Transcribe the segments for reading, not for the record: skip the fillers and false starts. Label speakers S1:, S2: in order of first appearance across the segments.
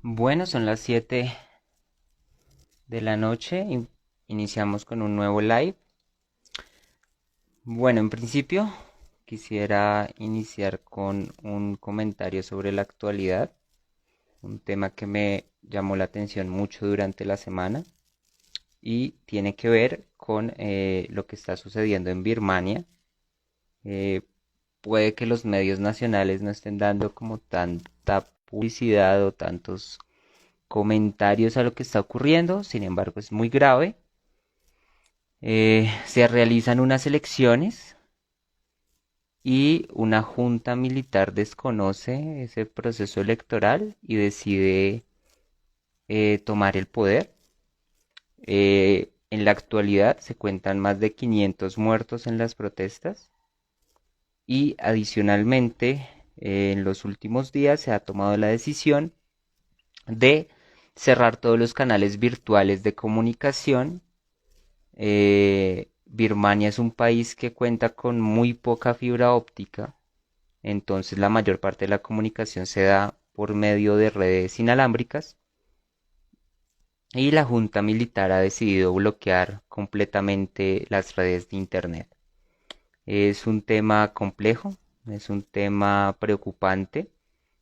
S1: Bueno, son las 7 de la noche y iniciamos con un nuevo live. Bueno, en principio quisiera iniciar con un comentario sobre la actualidad, un tema que me llamó la atención mucho durante la semana y tiene que ver con lo que está sucediendo en Birmania. Eh, Puede que los medios nacionales no estén dando como tanta publicidad o tantos comentarios a lo que está ocurriendo, sin embargo es muy grave. Se realizan unas elecciones y una junta militar desconoce ese proceso electoral y decide tomar el poder. En la actualidad se cuentan más de 500 muertos en las protestas y adicionalmente en los últimos días se ha tomado la decisión de cerrar todos los canales virtuales de comunicación. Birmania es un país que cuenta con muy poca fibra óptica, entonces la mayor parte de la comunicación se da por medio de redes inalámbricas y la junta militar ha decidido bloquear completamente las redes de internet. Es un tema complejo, es un tema preocupante,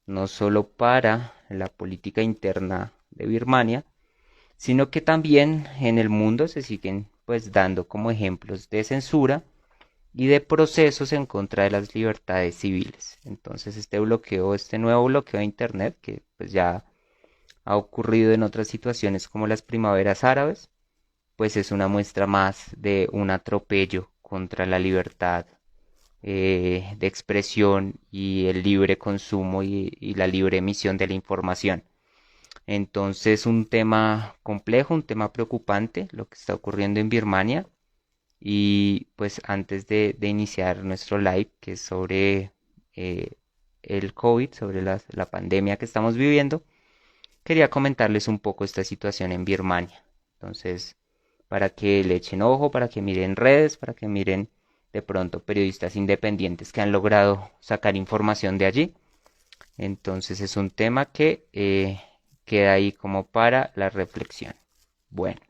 S1: no solo para la política interna de Birmania, sino que también en el mundo se siguen pues dando como ejemplos de censura y de procesos en contra de las libertades civiles. Entonces este nuevo bloqueo de internet, que pues ya ha ocurrido en otras situaciones como las primaveras árabes, pues es una muestra más de un atropello contra la libertad de expresión y el libre consumo y la libre emisión de la información. Entonces, un tema complejo, un tema preocupante, lo que está ocurriendo en Birmania. Y pues antes de iniciar nuestro live, que es sobre eh, el COVID, sobre la pandemia que estamos viviendo, quería comentarles un poco esta situación en Birmania. Entonces, para que le echen ojo, para que miren redes, para que miren de pronto periodistas independientes que han logrado sacar información de allí. Entonces es un tema que queda ahí como para la reflexión. Bueno,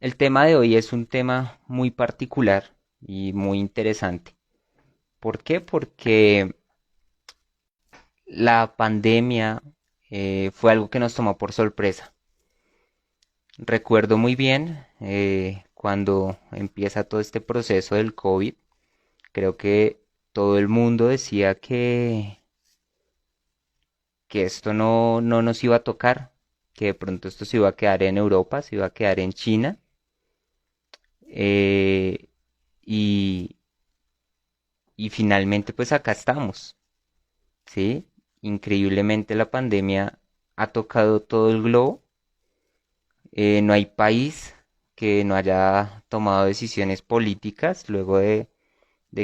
S1: el tema de hoy es un tema muy particular y muy interesante. ¿Por qué? Porque la pandemia fue algo que nos tomó por sorpresa. Recuerdo muy bien cuando empieza todo este proceso del COVID, creo que todo el mundo decía que esto no nos iba a tocar, que de pronto esto se iba a quedar en Europa, se iba a quedar en China. eh, y, y finalmente pues acá estamos, ¿sí? Increíblemente la pandemia ha tocado todo el globo. No hay país que no haya tomado decisiones políticas luego de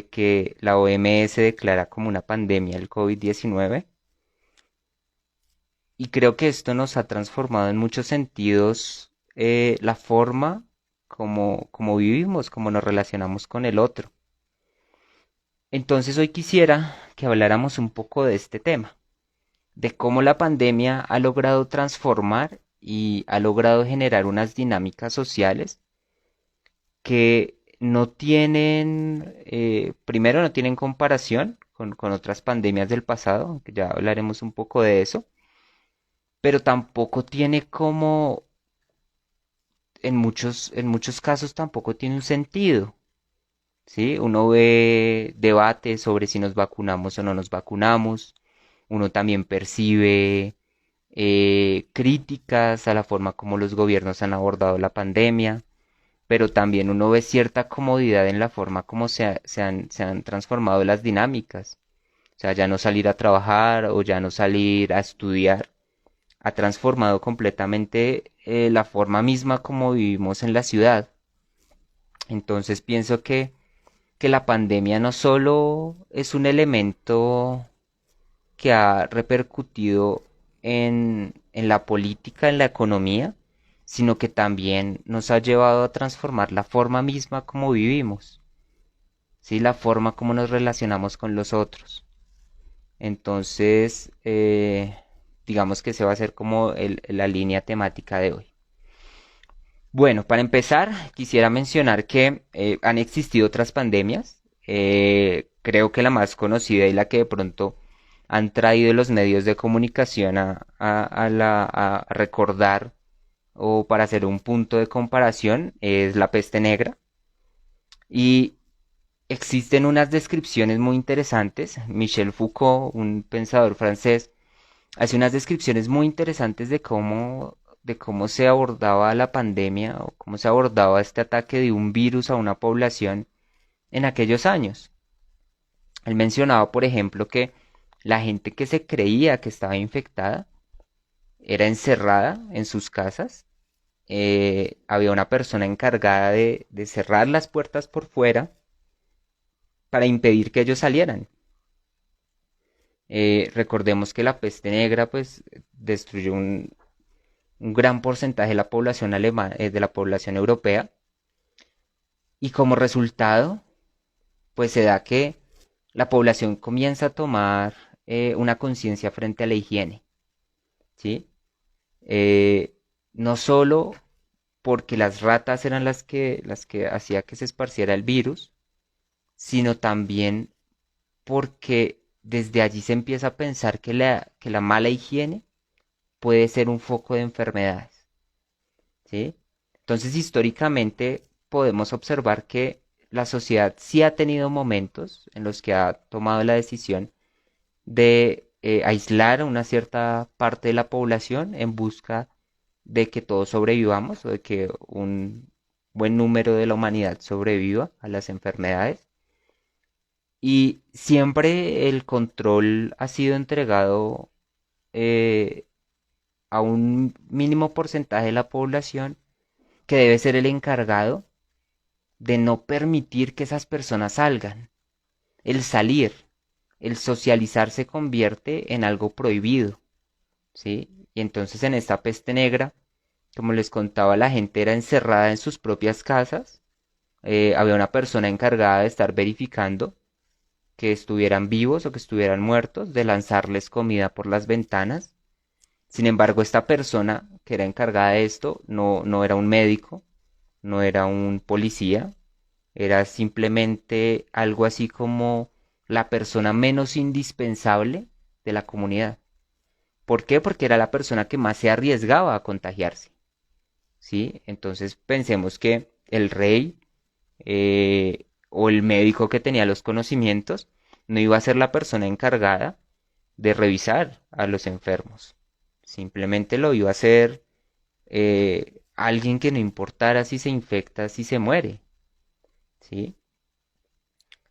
S1: que la OMS declara como una pandemia el COVID-19. Y creo que esto nos ha transformado en muchos sentidos la forma como vivimos, como nos relacionamos con el otro. Entonces hoy quisiera que habláramos un poco de este tema, de cómo la pandemia ha logrado transformar y ha logrado generar unas dinámicas sociales que no tienen, primero no tienen comparación con otras pandemias del pasado, aunque ya hablaremos un poco de eso, pero tampoco tiene como, en muchos casos tampoco tiene un sentido. ¿Sí? Uno ve debates sobre si nos vacunamos o no nos vacunamos. Uno también percibe críticas a la forma como los gobiernos han abordado la pandemia, pero también uno ve cierta comodidad en la forma como se han transformado las dinámicas. O sea, ya no salir a trabajar o ya no salir a estudiar ha transformado completamente la forma misma como vivimos en la ciudad. Entonces pienso que la pandemia no solo es un elemento que ha repercutido en la política, en la economía, sino que también nos ha llevado a transformar la forma misma como vivimos, ¿sí? La forma como nos relacionamos con los otros. Entonces, digamos que ese va a ser como la línea temática de hoy. Bueno, para empezar, quisiera mencionar que han existido otras pandemias. Creo que la más conocida y la que de pronto han traído los medios de comunicación a recordar o para hacer un punto de comparación es la peste negra. Y existen unas descripciones muy interesantes. Michel Foucault, un pensador francés, hace unas descripciones muy interesantes de cómo se abordaba la pandemia o cómo se abordaba este ataque de un virus a una población en aquellos años. Él mencionaba, por ejemplo, que la gente que se creía que estaba infectada era encerrada en sus casas. Había una persona encargada de cerrar las puertas por fuera para impedir que ellos salieran. Recordemos que la peste negra pues destruyó un gran porcentaje de la población alemana, de la población europea, y como resultado pues se da que la población comienza a tomar una conciencia frente a la higiene, ¿sí? Eh, no solo porque las ratas eran las que hacía que se esparciera el virus, sino también porque desde allí se empieza a pensar que la mala higiene puede ser un foco de enfermedades, ¿sí? Entonces, históricamente podemos observar que la sociedad sí ha tenido momentos en los que ha tomado la decisión de aislar a una cierta parte de la población en busca de que todos sobrevivamos o de que un buen número de la humanidad sobreviva a las enfermedades. Y siempre el control ha sido entregado eh, a un mínimo porcentaje de la población que debe ser el encargado de no permitir que esas personas salgan. El salir, el socializar se convierte en algo prohibido, ¿sí? Y entonces en esta peste negra, como les contaba, la gente era encerrada en sus propias casas. Había una persona encargada de estar verificando que estuvieran vivos o que estuvieran muertos, de lanzarles comida por las ventanas. Sin embargo, esta persona que era encargada de esto no era un médico, no era un policía, era simplemente algo así como la persona menos indispensable de la comunidad. ¿Por qué? Porque era la persona que más se arriesgaba a contagiarse, ¿sí? Entonces pensemos que el rey o el médico que tenía los conocimientos no iba a ser la persona encargada de revisar a los enfermos. Simplemente lo iba a hacer alguien que no importara si se infecta, si se muere, ¿sí?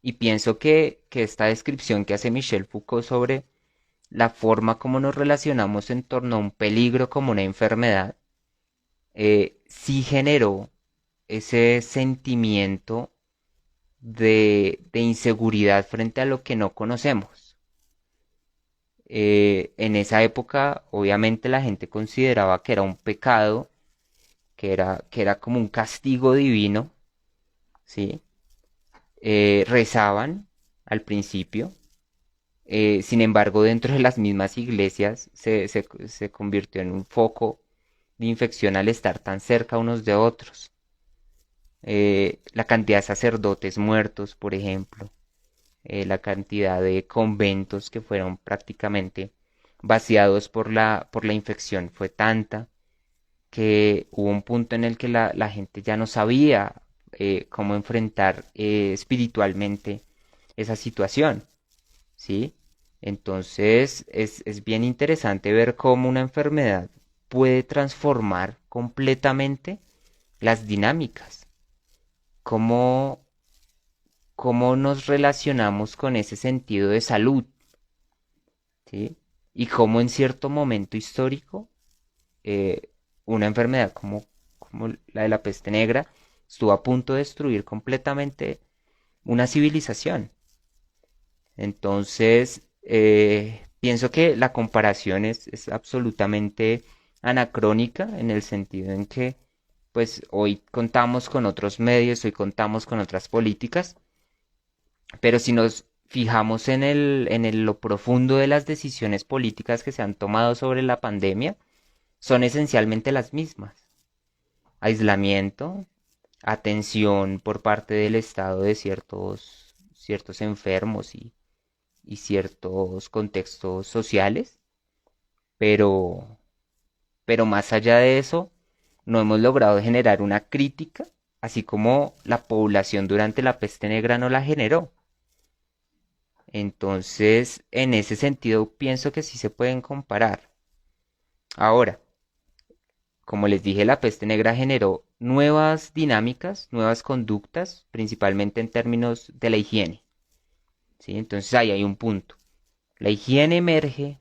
S1: Y pienso que esta descripción que hace Michel Foucault sobre la forma como nos relacionamos en torno a un peligro como una enfermedad, sí generó ese sentimiento de inseguridad frente a lo que no conocemos. En esa época, obviamente, la gente consideraba que era un pecado, que era como un castigo divino, ¿sí? Rezaban al principio. Sin embargo, dentro de las mismas iglesias se convirtió en un foco de infección al estar tan cerca unos de otros. La cantidad de sacerdotes muertos, por ejemplo, la cantidad de conventos que fueron prácticamente vaciados por la infección fue tanta que hubo un punto en el que la gente ya no sabía cómo enfrentar espiritualmente esa situación, ¿sí? Entonces es bien interesante ver cómo una enfermedad puede transformar completamente las dinámicas, cómo, cómo nos relacionamos con ese sentido de salud, ¿sí? Y cómo en cierto momento histórico eh, una enfermedad como la de la peste negra estuvo a punto de destruir completamente una civilización. Entonces, pienso que la comparación es absolutamente anacrónica en el sentido en que, pues, hoy contamos con otros medios, hoy contamos con otras políticas, pero si nos fijamos lo profundo de las decisiones políticas que se han tomado sobre la pandemia, son esencialmente las mismas. Aislamiento, atención por parte del Estado de ciertos enfermos y ciertos contextos sociales, pero, pero más allá de eso, no hemos logrado generar una crítica, así como la población durante la peste negra no la generó. Entonces, en ese sentido, pienso que sí se pueden comparar. Ahora, como les dije, la peste negra generó nuevas dinámicas, nuevas conductas, principalmente en términos de la higiene. ¿Sí? Entonces ahí hay un punto. La higiene emerge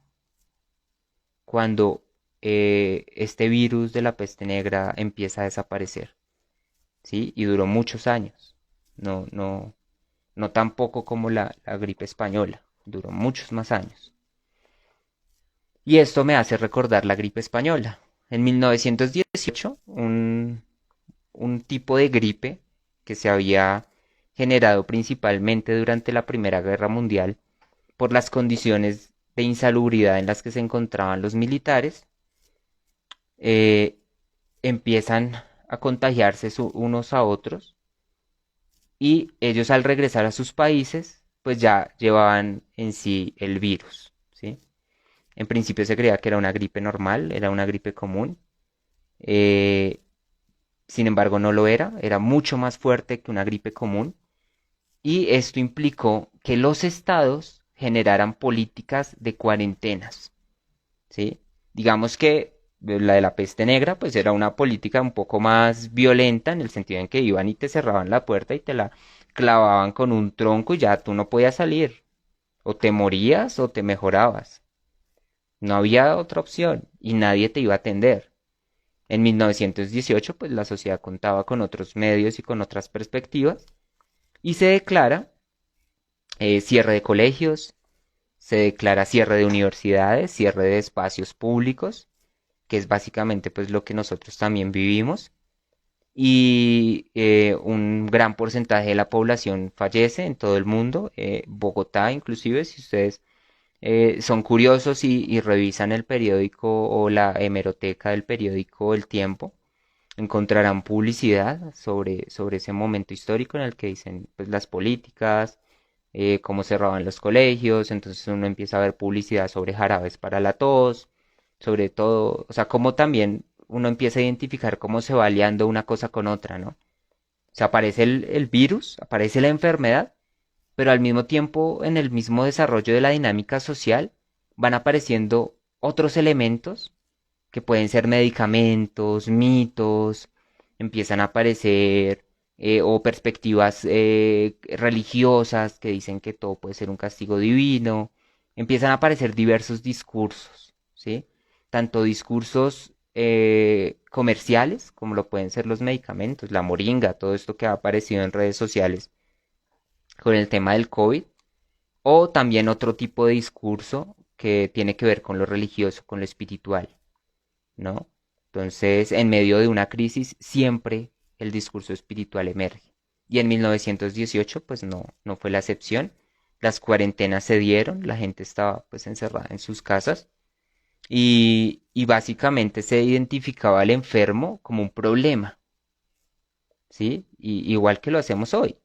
S1: cuando este virus de la peste negra empieza a desaparecer. ¿Sí? Y duró muchos años. No tan poco como la gripe española. Duró muchos más años. Y esto me hace recordar la gripe española. En 1918, un tipo de gripe que se había generado principalmente durante la Primera Guerra Mundial por las condiciones de insalubridad en las que se encontraban los militares, eh, empiezan a contagiarse unos a otros y ellos al regresar a sus países pues ya llevaban en sí el virus, ¿sí? En principio se creía que era una gripe normal, era una gripe común. eh, Sin embargo, no lo era mucho más fuerte que una gripe común. Y esto implicó que los estados generaran políticas de cuarentenas, ¿sí? Digamos que la de la peste negra, pues era una política un poco más violenta en el sentido en que iban y te cerraban la puerta y te la clavaban con un tronco y ya tú no podías salir. O te morías o te mejorabas. No había otra opción y nadie te iba a atender. En 1918, pues la sociedad contaba con otros medios y con otras perspectivas y se declara cierre de colegios, se declara cierre de universidades, cierre de espacios públicos, que es básicamente pues lo que nosotros también vivimos, y un gran porcentaje de la población fallece en todo el mundo, Bogotá inclusive, si ustedes son curiosos y revisan el periódico o la hemeroteca del periódico El Tiempo, encontrarán publicidad sobre ese momento histórico en el que dicen pues las políticas, cómo cerraban los colegios, entonces uno empieza a ver publicidad sobre jarabes para la tos, sobre todo, o sea, cómo también uno empieza a identificar cómo se va liando una cosa con otra, ¿no? O sea, aparece el virus, aparece la enfermedad, pero al mismo tiempo en el mismo desarrollo de la dinámica social van apareciendo otros elementos que pueden ser medicamentos, mitos, empiezan a aparecer o perspectivas religiosas que dicen que todo puede ser un castigo divino, empiezan a aparecer diversos discursos, ¿sí? Tanto discursos comerciales, como lo pueden ser los medicamentos, la moringa, todo esto que ha aparecido en redes sociales con el tema del COVID, o también otro tipo de discurso que tiene que ver con lo religioso, con lo espiritual. ¿No? Entonces, en medio de una crisis, siempre el discurso espiritual emerge. Y en 1918, pues no fue la excepción. Las cuarentenas se dieron, la gente estaba pues encerrada en sus casas y básicamente se identificaba al enfermo como un problema, ¿sí? Igual que lo hacemos hoy.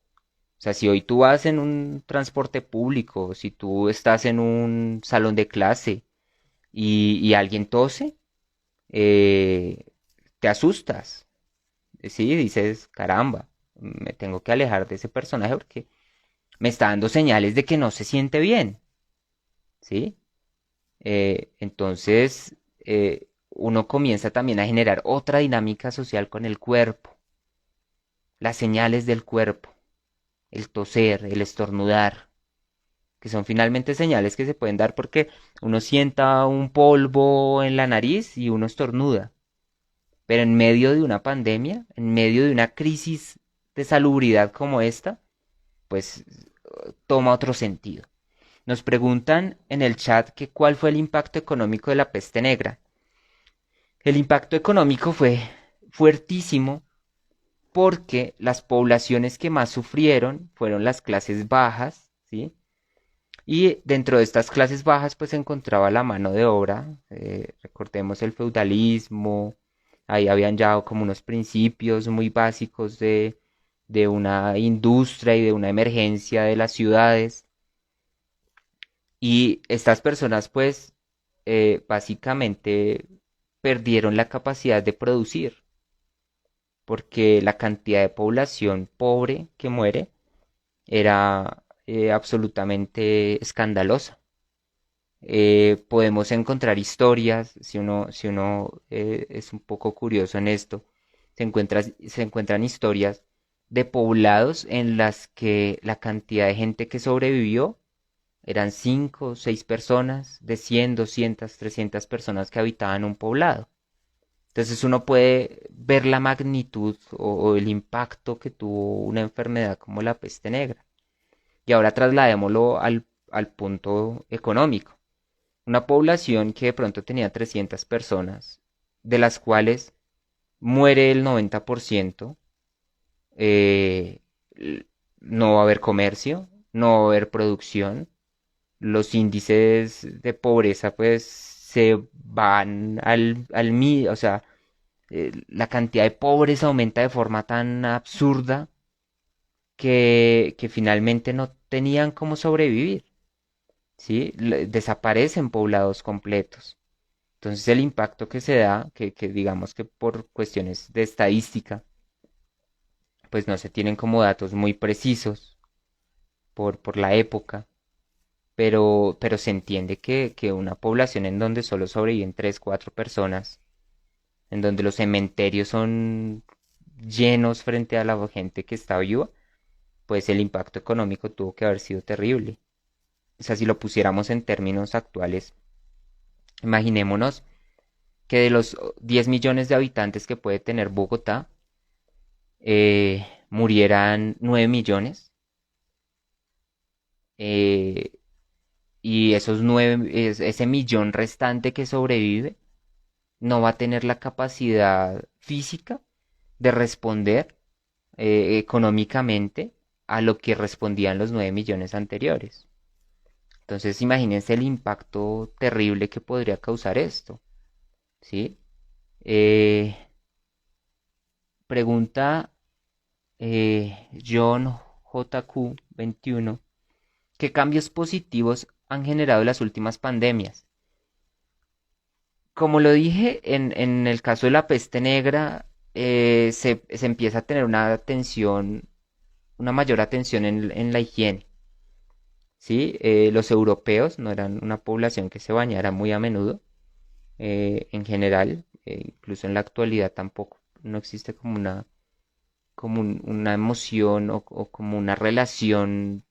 S1: O sea, si hoy tú vas en un transporte público, si tú estás en un salón de clase y alguien tose, eh, te asustas, ¿sí? Dices, caramba, me tengo que alejar de ese personaje porque me está dando señales de que no se siente bien, ¿sí? Entonces, uno comienza también a generar otra dinámica social con el cuerpo, las señales del cuerpo, el toser, el estornudar, que son finalmente señales que se pueden dar porque uno sienta un polvo en la nariz y uno estornuda. Pero en medio de una pandemia, en medio de una crisis de salubridad como esta, pues toma otro sentido. Nos preguntan en el chat que cuál fue el impacto económico de la peste negra. El impacto económico fue fuertísimo porque las poblaciones que más sufrieron fueron las clases bajas, ¿sí? Y dentro de estas clases bajas pues se encontraba la mano de obra, recordemos el feudalismo, ahí habían ya como unos principios muy básicos de una industria y de una emergencia de las ciudades. Y estas personas pues básicamente perdieron la capacidad de producir, porque la cantidad de población pobre que muere era absolutamente escandalosa. Podemos encontrar historias, si uno es un poco curioso en esto, se encuentran historias de poblados en las que la cantidad de gente que sobrevivió eran 5 o 6 personas de 100, 200, 300 personas que habitaban un poblado. Entonces uno puede ver la magnitud o el impacto que tuvo una enfermedad como la peste negra. Y ahora trasladémoslo al punto económico. Una población que de pronto tenía 300 personas, de las cuales muere el 90%, eh, no va a haber comercio, no va a haber producción, los índices de pobreza pues se van o sea, la cantidad de pobres aumenta de forma tan absurda que finalmente no tenían cómo sobrevivir, ¿sí? Desaparecen poblados completos. Entonces el impacto que se da, que digamos que por cuestiones de estadística, pues no se tienen como datos muy precisos por la época, pero se entiende que una población en donde solo sobreviven 3 4 personas, en donde los cementerios son llenos frente a la gente que está viva, pues el impacto económico tuvo que haber sido terrible. O sea, si lo pusiéramos en términos actuales, imaginémonos que de los 10 millones de habitantes que puede tener Bogotá, murieran 9 millones. eh, y ese millón restante que sobrevive no va a tener la capacidad física de responder económicamente a lo que respondían los 9 millones anteriores. Entonces imagínense el impacto terrible que podría causar esto, ¿sí? Eh, Pregunta John JQ21, ¿qué cambios positivos han generado las últimas pandemias? Como lo dije, en el caso de la peste negra, se empieza a tener una mayor atención en la higiene. ¿Sí? Los europeos no eran una población que se bañara muy a menudo, en general, incluso en la actualidad tampoco, no existe como una emoción o como una relación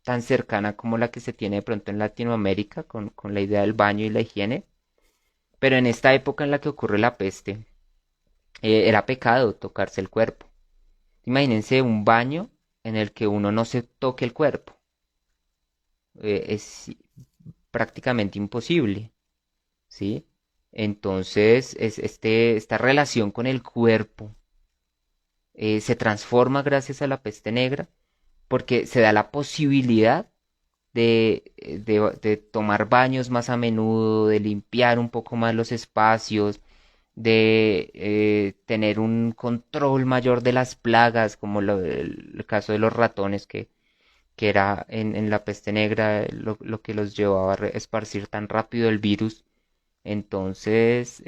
S1: tan cercana como la que se tiene de pronto en Latinoamérica con la idea del baño y la higiene. Pero en esta época en la que ocurre la peste, era pecado tocarse el cuerpo. Imagínense un baño en el que uno no se toque el cuerpo. Es prácticamente imposible, ¿sí? Entonces, esta relación con el cuerpo se transforma gracias a la peste negra porque se da la posibilidad de tomar baños más a menudo, de limpiar un poco más los espacios, de tener un control mayor de las plagas, como el caso de los ratones, que era en la peste negra lo que los llevaba a esparcir tan rápido el virus. Entonces,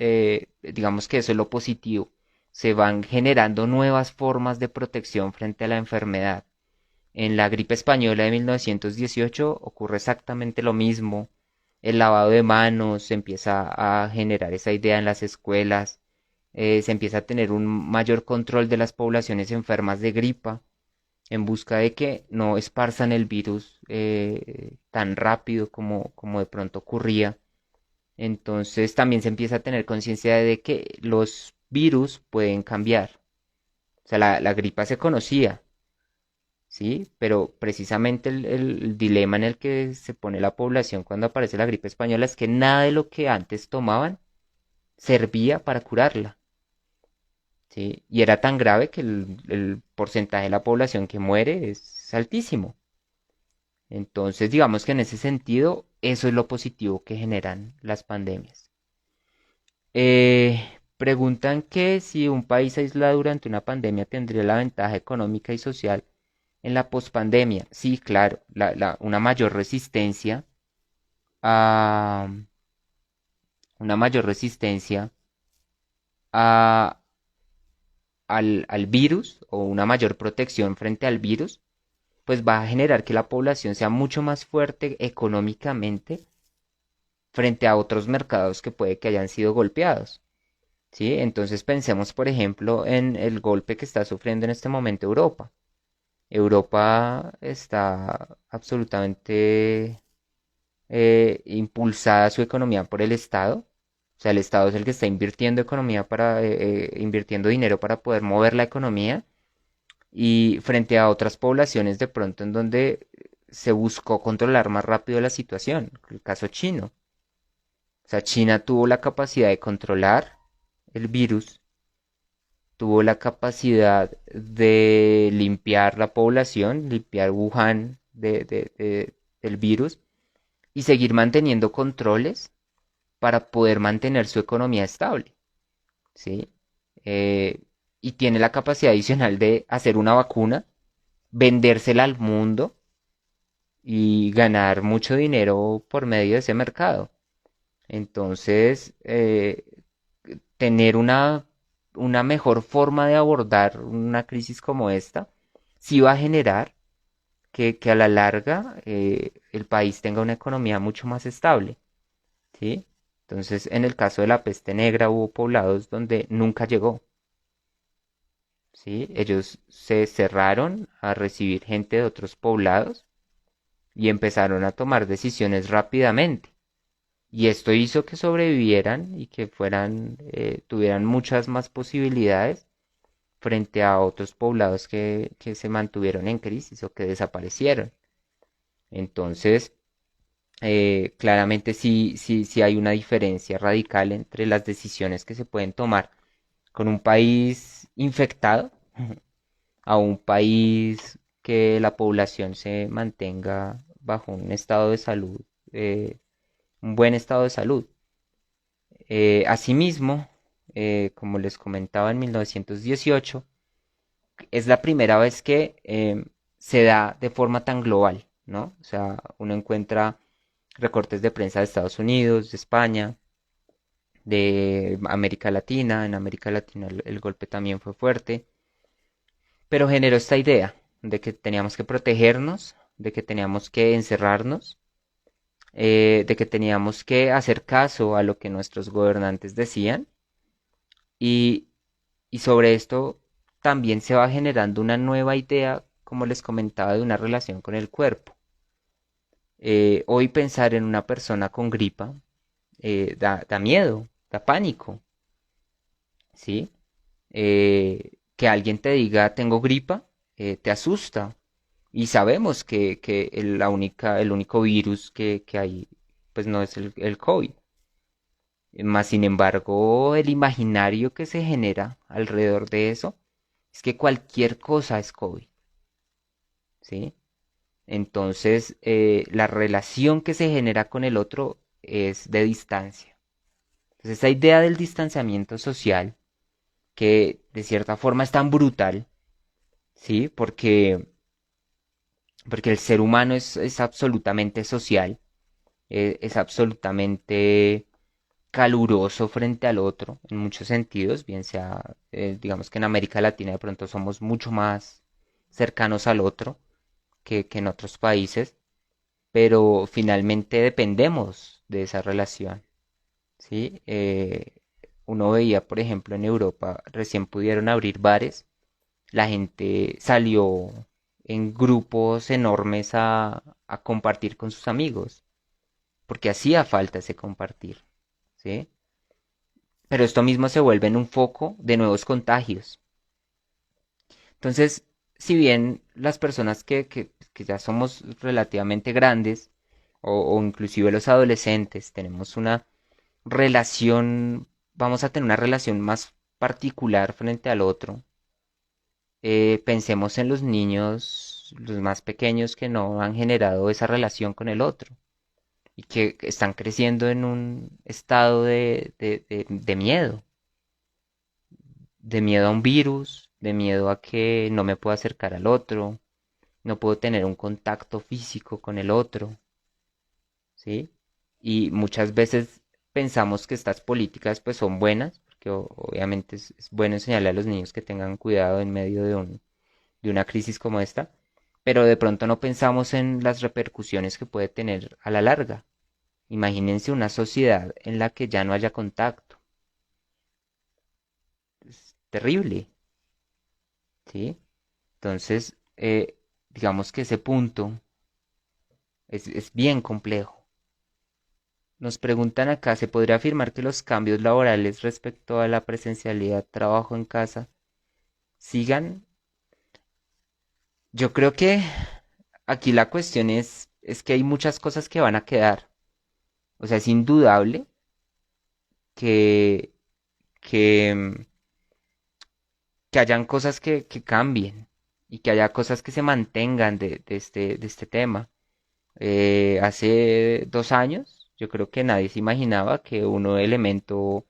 S1: digamos que eso es lo positivo. Se van generando nuevas formas de protección frente a la enfermedad. En la gripe española de 1918 ocurre exactamente lo mismo. El lavado de manos, se empieza a generar esa idea en las escuelas, se empieza a tener un mayor control de las poblaciones enfermas de gripa en busca de que no esparzan el virus tan rápido como de pronto ocurría. Entonces también se empieza a tener conciencia de que los virus pueden cambiar. O sea, la gripa se conocía, ¿sí? Pero precisamente el dilema en el que se pone la población cuando aparece la gripe española es que nada de lo que antes tomaban servía para curarla, ¿sí? Y era tan grave que el porcentaje de la población que muere es altísimo. Entonces, digamos que en ese sentido, eso es lo positivo que generan las pandemias. Preguntan que si un país aislado durante una pandemia tendría la ventaja económica y social en la pospandemia. Sí, claro, una mayor resistencia a una mayor resistencia a, al virus o una mayor protección frente al virus, pues va a generar que la población sea mucho más fuerte económicamente frente a otros mercados que puede que hayan sido golpeados. ¿Sí? Entonces pensemos, por ejemplo, en el golpe que está sufriendo en este momento Europa. Europa está absolutamente impulsada su economía por el Estado. O sea, el Estado es el que está invirtiendo invirtiendo dinero para poder mover la economía y frente a otras poblaciones de pronto en donde se buscó controlar más rápido la situación, el caso chino. O sea, China tuvo la capacidad de controlar el virus, tuvo la capacidad de limpiar la población, limpiar Wuhan del virus y seguir manteniendo controles para poder mantener su economía estable, ¿sí? Eh, y tiene la capacidad adicional de hacer una vacuna, vendérsela al mundo y ganar mucho dinero por medio de ese mercado. Entonces, tener una mejor forma de abordar una crisis como esta, sí va a generar que a la larga el país tenga una economía mucho más estable, ¿sí? Entonces, en el caso de la peste negra hubo poblados donde nunca llegó, ¿sí? Ellos se cerraron a recibir gente de otros poblados y empezaron a tomar decisiones rápidamente. Y esto hizo que sobrevivieran y que tuvieran muchas más posibilidades frente a otros poblados que se mantuvieron en crisis o que desaparecieron. Entonces, claramente sí hay una diferencia radical entre las decisiones que se pueden tomar con un país infectado a un país que la población se mantenga bajo un estado de salud, un buen estado de salud. Asimismo, como les comentaba en 1918, es la primera vez que se da de forma tan global, ¿no? O sea, uno encuentra recortes de prensa de Estados Unidos, de España, de América Latina. En América Latina el golpe también fue fuerte, pero generó esta idea de que teníamos que protegernos, de que teníamos que encerrarnos, de que teníamos que hacer caso a lo que nuestros gobernantes decían y, y sobre esto también se va generando una nueva idea, como les comentaba, de una relación con el cuerpo. Hoy pensar en una persona con gripa da miedo, da pánico, ¿sí? Que alguien te diga tengo gripa, te asusta. Y sabemos que el único virus que hay, pues no es el COVID. Más sin embargo, el imaginario que se genera alrededor de eso es que cualquier cosa es COVID, ¿sí? Entonces, la relación que se genera con el otro es de distancia. Entonces, esa idea del distanciamiento social, que de cierta forma es tan brutal, ¿sí? Porque el ser humano es absolutamente social, es absolutamente caluroso frente al otro en muchos sentidos, bien sea, digamos que en América Latina de pronto somos mucho más cercanos al otro que en otros países, pero finalmente dependemos de esa relación, ¿sí? Uno veía, por ejemplo, en Europa recién pudieron abrir bares, la gente salió en grupos enormes a compartir con sus amigos, porque hacía falta ese compartir, ¿sí? Pero esto mismo se vuelve en un foco de nuevos contagios. Entonces, si bien las personas que ya somos relativamente grandes, o inclusive los adolescentes, tenemos una relación, vamos a tener una relación más particular frente al otro, pensemos en los niños los más pequeños que no han generado esa relación con el otro y que están creciendo en un estado de miedo a un virus, de miedo a que no me puedo acercar al otro, no puedo tener un contacto físico con el otro, ¿sí? Y muchas veces pensamos que estas políticas pues son buenas, porque obviamente es bueno enseñarle a los niños que tengan cuidado en medio de una crisis como esta, pero de pronto no pensamos en las repercusiones que puede tener a la larga. Imagínense una sociedad en la que ya no haya contacto. Es terrible, ¿sí? Entonces, digamos que ese punto es bien complejo. Nos preguntan acá, ¿se podría afirmar que los cambios laborales respecto a la presencialidad, trabajo en casa, sigan? Yo creo que aquí la cuestión es que hay muchas cosas que van a quedar. O sea, es indudable que, que, que hayan cosas que cambien y que haya cosas que se mantengan de este tema. Hace 2 años, yo creo que nadie se imaginaba que uno elemento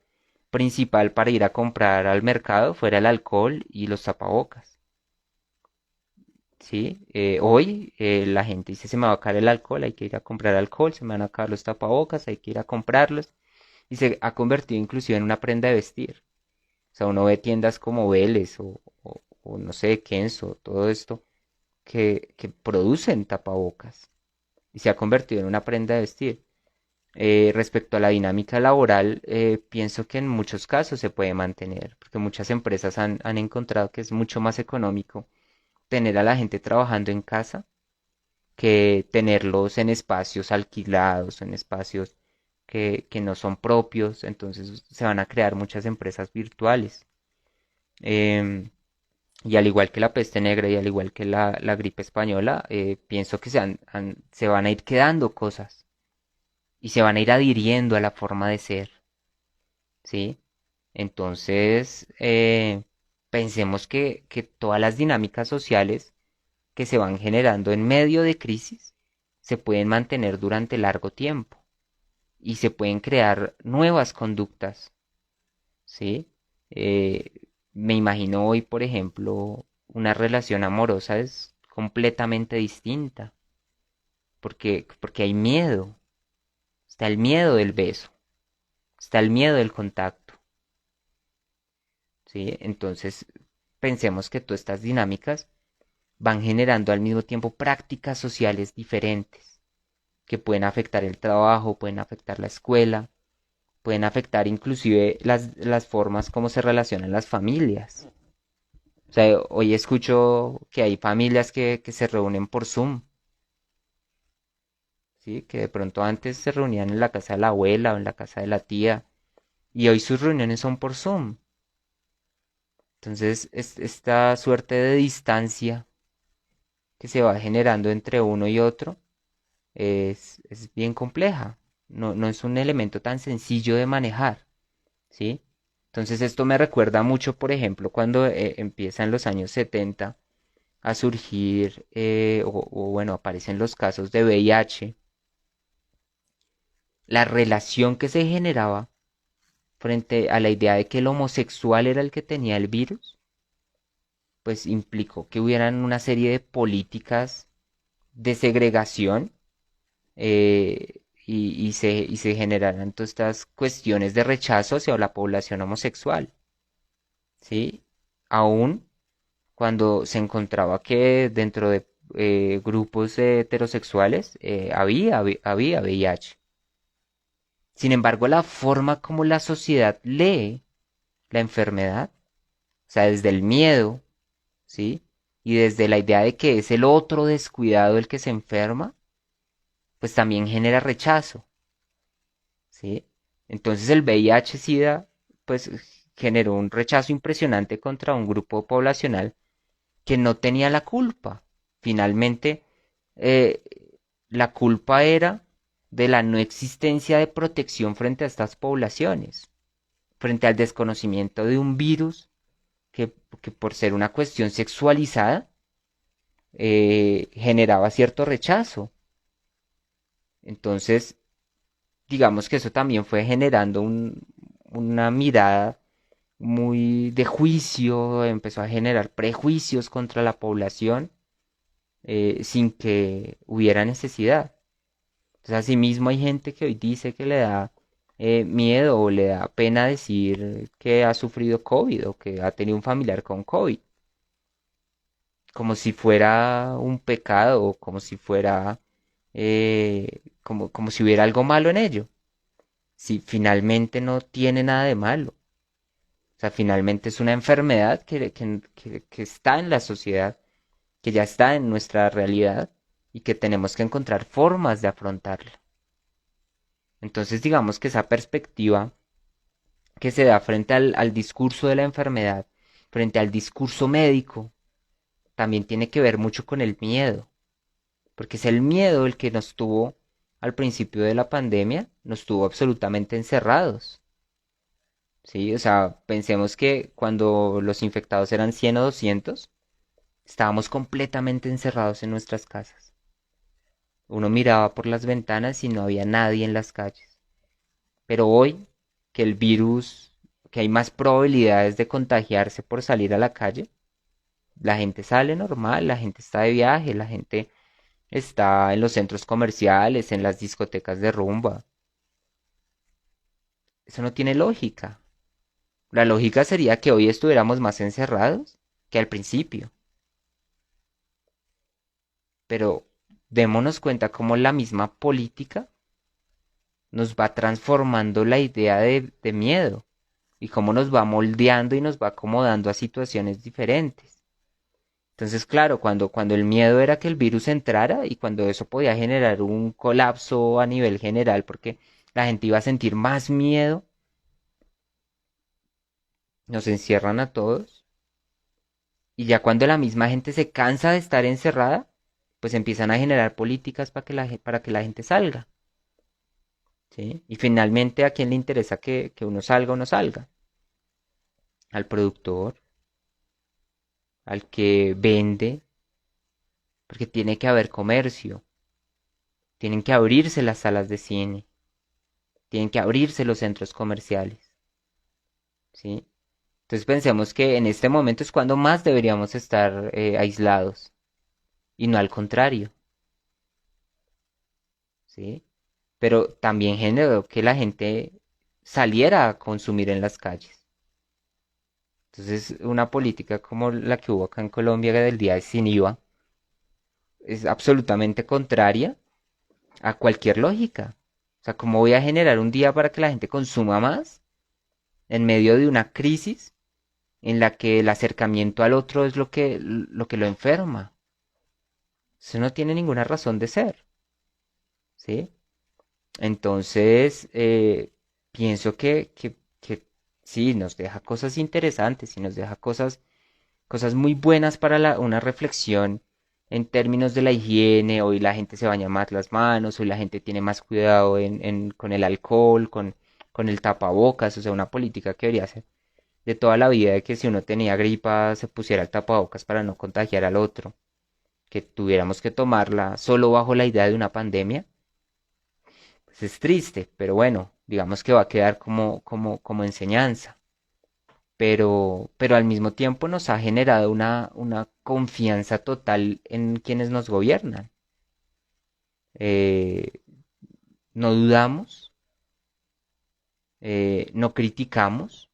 S1: principal para ir a comprar al mercado fuera el alcohol y los tapabocas. ¿Sí? Hoy la gente dice se me va a acabar el alcohol, hay que ir a comprar alcohol, se me van a acabar los tapabocas, hay que ir a comprarlos. Y se ha convertido inclusive en una prenda de vestir. O sea, uno ve tiendas como Vélez o no sé, Kenzo, todo esto, que producen tapabocas. Y se ha convertido en una prenda de vestir. Respecto a la dinámica laboral, pienso que en muchos casos se puede mantener, porque muchas empresas han encontrado que es mucho más económico tener a la gente trabajando en casa que tenerlos en espacios alquilados, en espacios que no son propios, entonces se van a crear muchas empresas virtuales. Em, y al igual que la peste negra y al igual que la gripe española, pienso que se van a ir quedando cosas y se van a ir adhiriendo a la forma de ser, ¿sí? Entonces, pensemos que todas las dinámicas sociales que se van generando en medio de crisis se pueden mantener durante largo tiempo y se pueden crear nuevas conductas, ¿sí? Me imagino hoy, por ejemplo, una relación amorosa es completamente distinta porque hay miedo, está el miedo del beso, está el miedo del contacto, ¿sí? Entonces, pensemos que todas estas dinámicas van generando al mismo tiempo prácticas sociales diferentes que pueden afectar el trabajo, pueden afectar la escuela, pueden afectar inclusive las formas como se relacionan las familias. O sea, hoy escucho que hay familias que se reúnen por Zoom, ¿sí? Que de pronto antes se reunían en la casa de la abuela o en la casa de la tía y hoy sus reuniones son por Zoom. Entonces, esta suerte de distancia que se va generando entre uno y otro es bien compleja. No es un elemento tan sencillo de manejar, ¿sí? Entonces esto me recuerda mucho, por ejemplo, cuando empiezan los años 70 a surgir, bueno, aparecen los casos de VIH, la relación que se generaba frente a la idea de que el homosexual era el que tenía el virus, pues implicó que hubieran una serie de políticas de segregación y se generaran todas estas cuestiones de rechazo hacia la población homosexual, ¿sí? Aún cuando se encontraba que dentro de grupos heterosexuales había VIH. Sin embargo, la forma como la sociedad lee la enfermedad, o sea, desde el miedo, ¿sí? Y desde la idea de que es el otro descuidado el que se enferma, pues también genera rechazo, ¿sí? Entonces el VIH-Sida, pues generó un rechazo impresionante contra un grupo poblacional que no tenía la culpa. Finalmente, eh, la culpa era de la no existencia de protección frente a estas poblaciones, frente al desconocimiento de un virus que por ser una cuestión sexualizada, generaba cierto rechazo. Entonces, digamos que eso también fue generando una mirada muy de juicio, empezó a generar prejuicios contra la población sin que hubiera necesidad. Entonces, asimismo hay gente que hoy dice que le da miedo o le da pena decir que ha sufrido COVID o que ha tenido un familiar con COVID, como si fuera un pecado o como si fuera, como si hubiera algo malo en ello. Si finalmente no tiene nada de malo. O sea, finalmente es una enfermedad que está en la sociedad, que ya está en nuestra realidad y que tenemos que encontrar formas de afrontarla. Entonces, digamos que esa perspectiva que se da frente al discurso de la enfermedad, frente al discurso médico, también tiene que ver mucho con el miedo, porque es el miedo el que nos tuvo al principio de la pandemia, nos tuvo absolutamente encerrados. Sí, o sea, pensemos que cuando los infectados eran 100 o 200, estábamos completamente encerrados en nuestras casas. Uno miraba por las ventanas y no había nadie en las calles. Pero hoy, que el virus, que hay más probabilidades de contagiarse por salir a la calle, la gente sale normal, la gente está de viaje, la gente está en los centros comerciales, en las discotecas de rumba. Eso no tiene lógica. La lógica sería que hoy estuviéramos más encerrados que al principio. Pero démonos cuenta cómo la misma política nos va transformando la idea de miedo y cómo nos va moldeando y nos va acomodando a situaciones diferentes. Entonces, claro, cuando el miedo era que el virus entrara y cuando eso podía generar un colapso a nivel general porque la gente iba a sentir más miedo, nos encierran a todos y ya cuando la misma gente se cansa de estar encerrada, pues empiezan a generar políticas para que la gente salga. ¿Sí? Y finalmente, ¿a quién le interesa que uno salga o no salga? Al productor, al que vende, porque tiene que haber comercio, tienen que abrirse las salas de cine, tienen que abrirse los centros comerciales, ¿sí? Entonces pensemos que en este momento es cuando más deberíamos estar aislados y no al contrario, ¿sí? Pero también generó que la gente saliera a consumir en las calles. Entonces, una política como la que hubo acá en Colombia del día de sin IVA es absolutamente contraria a cualquier lógica. O sea, ¿cómo voy a generar un día para que la gente consuma más en medio de una crisis en la que el acercamiento al otro es lo que lo enferma? Eso no tiene ninguna razón de ser, ¿sí? Entonces, pienso que sí, nos deja cosas interesantes y nos deja cosas muy buenas para una reflexión en términos de la higiene. Hoy la gente se baña más las manos, hoy la gente tiene más cuidado con el alcohol, con el tapabocas, o sea, una política que debería ser de toda la vida de que si uno tenía gripa se pusiera el tapabocas para no contagiar al otro, que tuviéramos que tomarla solo bajo la idea de una pandemia, pues es triste, pero bueno, digamos que va a quedar como enseñanza. Pero al mismo tiempo nos ha generado una confianza total en quienes nos gobiernan. Eh, no dudamos, no criticamos.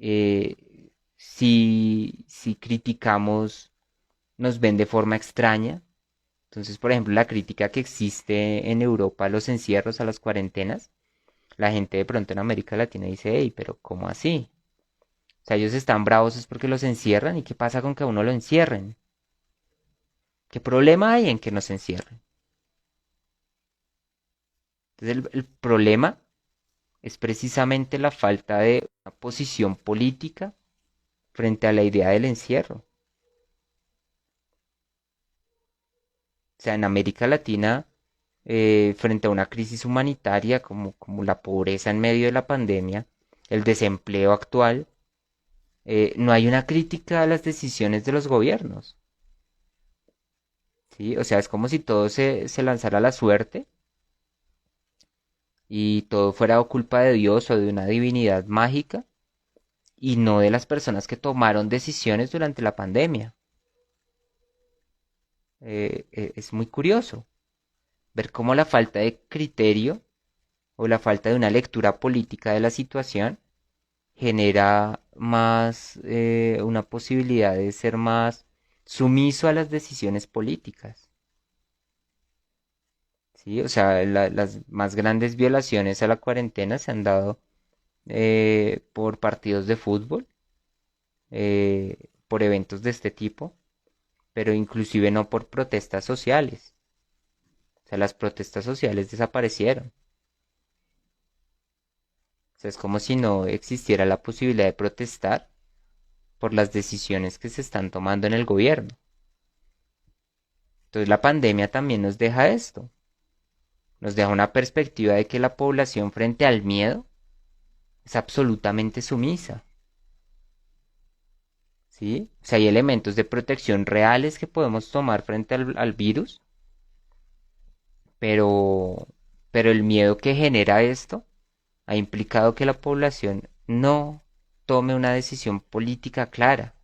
S1: eh, si criticamos, nos ven de forma extraña. Entonces, por ejemplo, la crítica que existe en Europa a los encierros, a las cuarentenas, la gente de pronto en América Latina dice, hey, pero ¿cómo así? O sea, ellos están bravos es porque los encierran. ¿Y qué pasa con que a uno lo encierren? ¿Qué problema hay en que nos encierren? Entonces el problema es precisamente la falta de una posición política frente a la idea del encierro. O sea, en América Latina, frente a una crisis humanitaria como la pobreza en medio de la pandemia, el desempleo actual, no hay una crítica a las decisiones de los gobiernos. ¿sí? O sea, es como si todo se lanzara a la suerte y todo fuera culpa de Dios o de una divinidad mágica y no de las personas que tomaron decisiones durante la pandemia. Es muy curioso ver cómo la falta de criterio o la falta de una lectura política de la situación genera más una posibilidad de ser más sumiso a las decisiones políticas. ¿Sí? O sea, las más grandes violaciones a la cuarentena se han dado por partidos de fútbol, por eventos de este tipo, pero inclusive no por protestas sociales. O sea, las protestas sociales desaparecieron. O sea, es como si no existiera la posibilidad de protestar por las decisiones que se están tomando en el gobierno. Entonces la pandemia también nos deja esto, nos deja una perspectiva de que la población frente al miedo es absolutamente sumisa, ¿sí? O sea, hay elementos de protección reales que podemos tomar frente al virus, pero, pero el miedo que genera esto ha implicado que la población no tome una decisión política clara,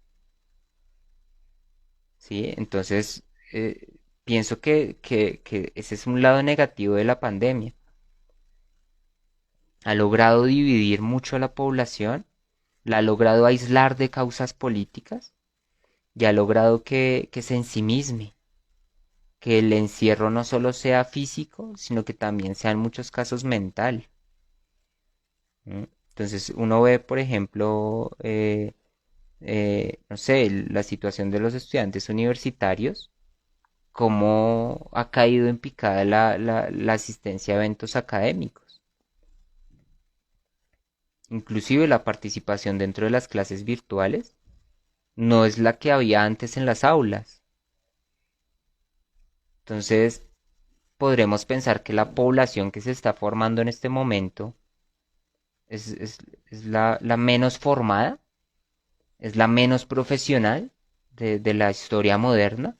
S1: ¿sí? Entonces, pienso que ese es un lado negativo de la pandemia. Ha logrado dividir mucho a la población, la ha logrado aislar de causas políticas y ha logrado que se ensimisme, que el encierro no solo sea físico, sino que también sea en muchos casos mental. ¿Mm? Entonces uno ve, por ejemplo, no sé, la situación de los estudiantes universitarios, cómo ha caído en picada la asistencia a eventos académicos. Inclusive la participación dentro de las clases virtuales no es la que había antes en las aulas. Entonces, podremos pensar que la población que se está formando en este momento es la menos formada, es la menos profesional de la historia moderna,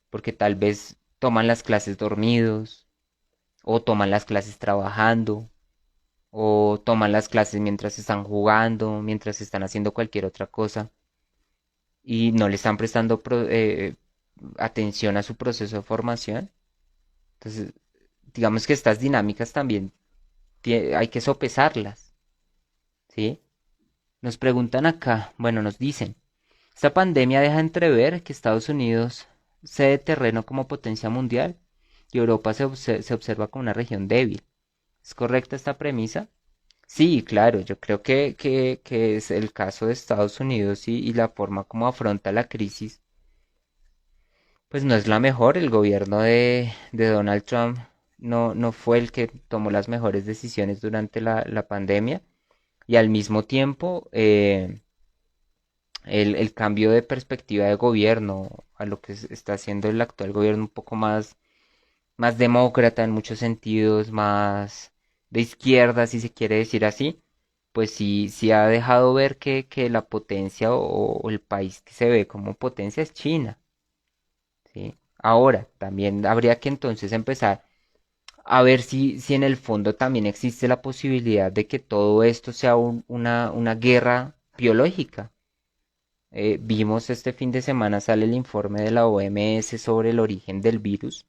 S1: porque tal vez toman las clases dormidos, o toman las clases trabajando, o toman las clases mientras están jugando, mientras están haciendo cualquier otra cosa, y no le están prestando atención a su proceso de formación. Entonces, digamos que estas dinámicas también hay que sopesarlas, ¿sí? Nos preguntan acá, bueno, nos dicen, esta pandemia deja entrever que Estados Unidos cede terreno como potencia mundial y Europa se observa como una región débil. ¿Es correcta esta premisa? Sí, claro, yo creo que es el caso de Estados Unidos y la forma como afronta la crisis, pues no es la mejor. El gobierno de Donald Trump no fue el que tomó las mejores decisiones durante la pandemia y al mismo tiempo el cambio de perspectiva de gobierno a lo que está haciendo el actual gobierno un poco más demócrata en muchos sentidos, más de izquierda, si se quiere decir así, pues sí ha dejado ver que la potencia o el país que se ve como potencia es China, ¿sí? Ahora, también habría que entonces empezar a ver si en el fondo también existe la posibilidad de que todo esto sea una guerra biológica. Vimos este fin de semana sale el informe de la OMS sobre el origen del virus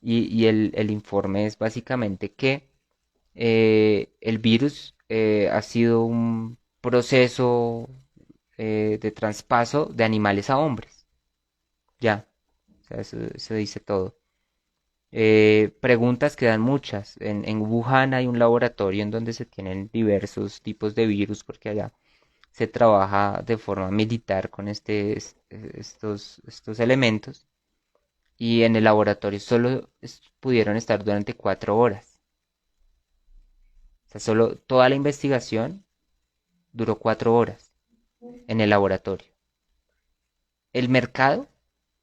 S1: y el informe es básicamente que el virus ha sido un proceso de traspaso de animales a hombres. Ya, o sea, eso dice todo. Preguntas quedan muchas. En Wuhan hay un laboratorio en donde se tienen diversos tipos de virus porque allá se trabaja de forma militar con estos elementos y en el laboratorio solo pudieron estar durante 4 horas. O sea, solo toda la investigación duró 4 horas en el laboratorio. El mercado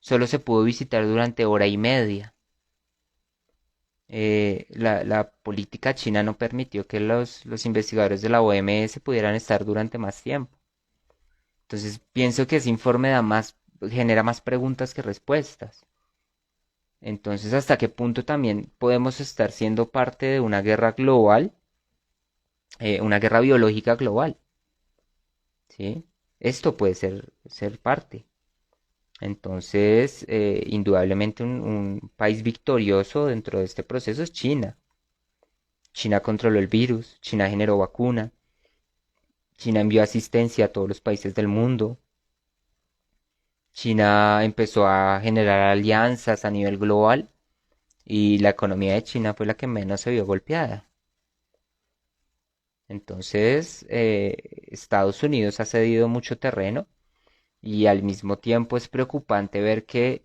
S1: solo se pudo visitar durante hora y media. La política china no permitió que los investigadores de la OMS pudieran estar durante más tiempo. Entonces pienso que ese informe genera más preguntas que respuestas. Entonces, ¿hasta qué punto también podemos estar siendo parte de una guerra global, una guerra biológica global? ¿Sí? Esto puede ser parte. Entonces, indudablemente un país victorioso dentro de este proceso es China. China controló el virus, China generó vacuna, China envió asistencia a todos los países del mundo, China empezó a generar alianzas a nivel global y la economía de China fue la que menos se vio golpeada. Entonces, Estados Unidos ha cedido mucho terreno y al mismo tiempo es preocupante ver que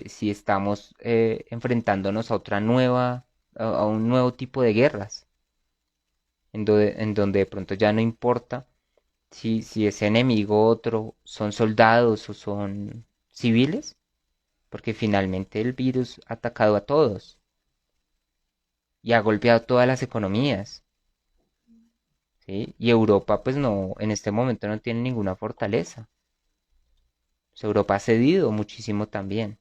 S1: si estamos enfrentándonos a a un nuevo tipo de guerras, en donde de pronto ya no importa si ese enemigo otro son soldados o son civiles, porque finalmente el virus ha atacado a todos y ha golpeado todas las economías, ¿sí? Y Europa, pues no, en este momento no tiene ninguna fortaleza. Pues Europa ha cedido muchísimo también,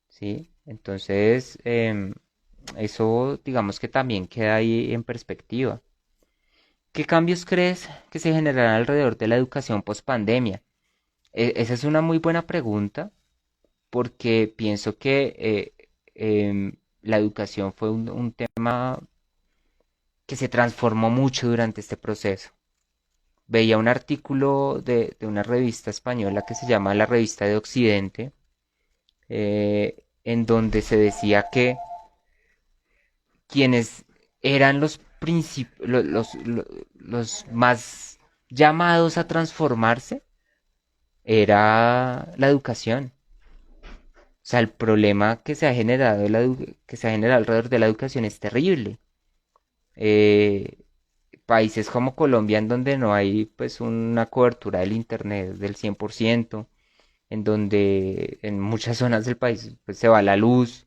S1: ¿sí? Entonces, eso digamos que también queda ahí en perspectiva. ¿Qué cambios crees que se generarán alrededor de la educación post pandemia? Esa es una muy buena pregunta porque pienso que la educación fue un tema que se transformó mucho durante este proceso. Veía un artículo de una revista española que se llama La Revista de Occidente, en donde se decía que quienes eran los más llamados a transformarse era la educación. O sea, el problema que se ha generado, que se ha generado alrededor de la educación es terrible. Eh, Países como Colombia, en donde no hay pues una cobertura del internet del 100%, en donde en muchas zonas del país pues, se va la luz,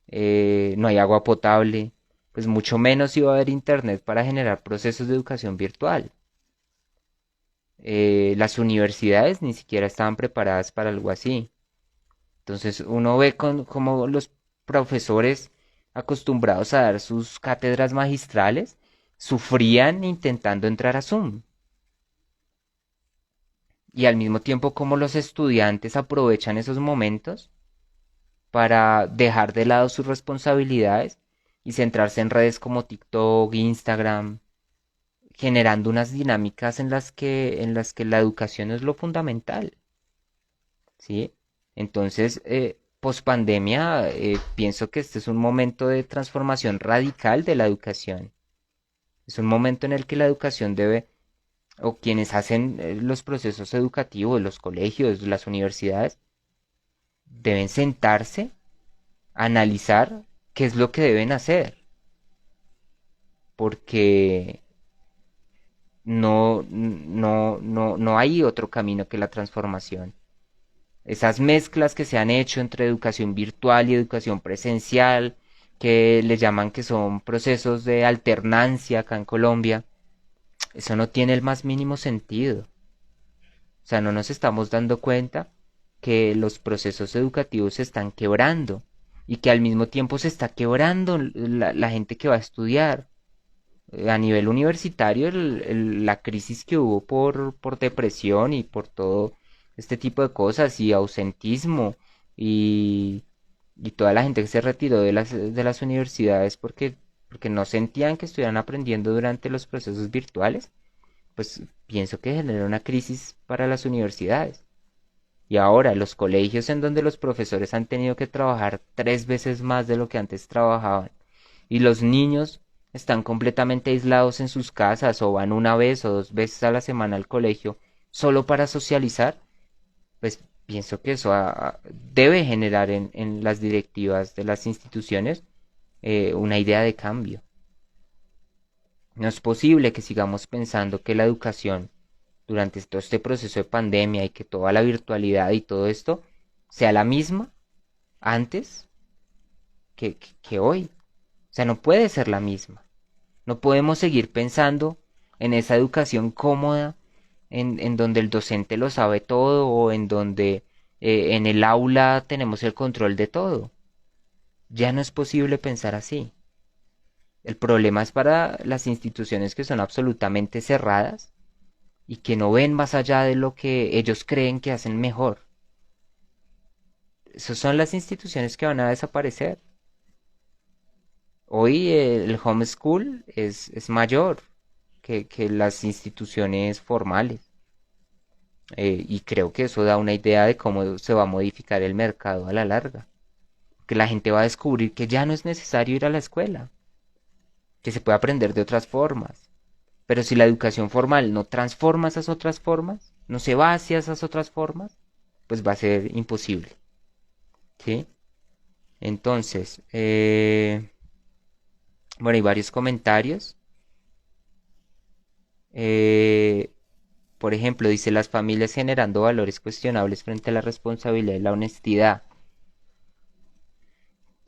S1: no hay agua potable, pues mucho menos iba a haber internet para generar procesos de educación virtual. Las universidades ni siquiera estaban preparadas para algo así. Entonces uno ve como los profesores acostumbrados a dar sus cátedras magistrales sufrían intentando entrar a Zoom. Y al mismo tiempo como los estudiantes aprovechan esos momentos para dejar de lado sus responsabilidades y centrarse en redes como TikTok, Instagram, generando unas dinámicas en las que la educación es lo fundamental, ¿sí? Entonces, post pandemia, pienso que este es un momento de transformación radical de la educación. Es un momento en el que la educación debe, o quienes hacen los procesos educativos, los colegios, las universidades, deben sentarse, analizar qué es lo que deben hacer, porque no hay otro camino que la transformación. Esas mezclas que se han hecho entre educación virtual y educación presencial, que le llaman que son procesos de alternancia acá en Colombia, eso no tiene el más mínimo sentido. O sea, no nos estamos dando cuenta que los procesos educativos se están quebrando y que al mismo tiempo se está quebrando la gente que va a estudiar. A nivel universitario, la crisis que hubo por depresión y por todo este tipo de cosas y ausentismo y, y toda la gente que se retiró de las universidades porque no sentían que estuvieran aprendiendo durante los procesos virtuales, pues pienso que generó una crisis para las universidades. Y ahora los colegios en donde los profesores han tenido que trabajar 3 veces más de lo que antes trabajaban. Y los niños están completamente aislados en sus casas o van 1 vez o 2 veces a la semana al colegio solo para socializar. Pues pienso que eso debe generar en las directivas de las instituciones una idea de cambio. No es posible que sigamos pensando que la educación durante todo este proceso de pandemia y que toda la virtualidad y todo esto sea la misma antes que hoy. O sea, no puede ser la misma. No podemos seguir pensando en esa educación cómoda, en donde el docente lo sabe todo o en donde en el aula tenemos el control de todo. Ya no es posible pensar así. El problema es para las instituciones que son absolutamente cerradas y que no ven más allá de lo que ellos creen que hacen mejor. Esas son las instituciones que van a desaparecer. Hoy el homeschool es mayor que las instituciones formales. Y creo que eso da una idea de cómo se va a modificar el mercado a la larga. Que la gente va a descubrir que ya no es necesario ir a la escuela, que se puede aprender de otras formas. Pero si la educación formal no transforma esas otras formas, no se va hacia esas otras formas, pues va a ser imposible. ¿Sí? Entonces, bueno, hay varios comentarios. Eh, por ejemplo, dice las familias generando valores cuestionables frente a la responsabilidad y la honestidad.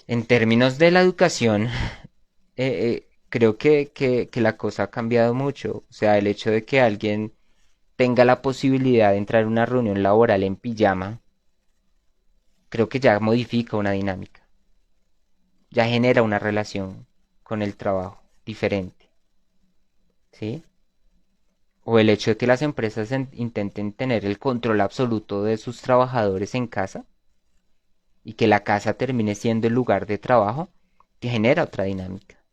S1: En términos de la educación, creo que la cosa ha cambiado mucho. O sea, el hecho de que alguien tenga la posibilidad de entrar a una reunión laboral en pijama, creo que ya modifica una dinámica. Ya genera una relación con el trabajo diferente. ¿Sí? O el hecho de que las empresas intenten tener el control absoluto de sus trabajadores en casa y que la casa termine siendo el lugar de trabajo, que genera otra dinámica.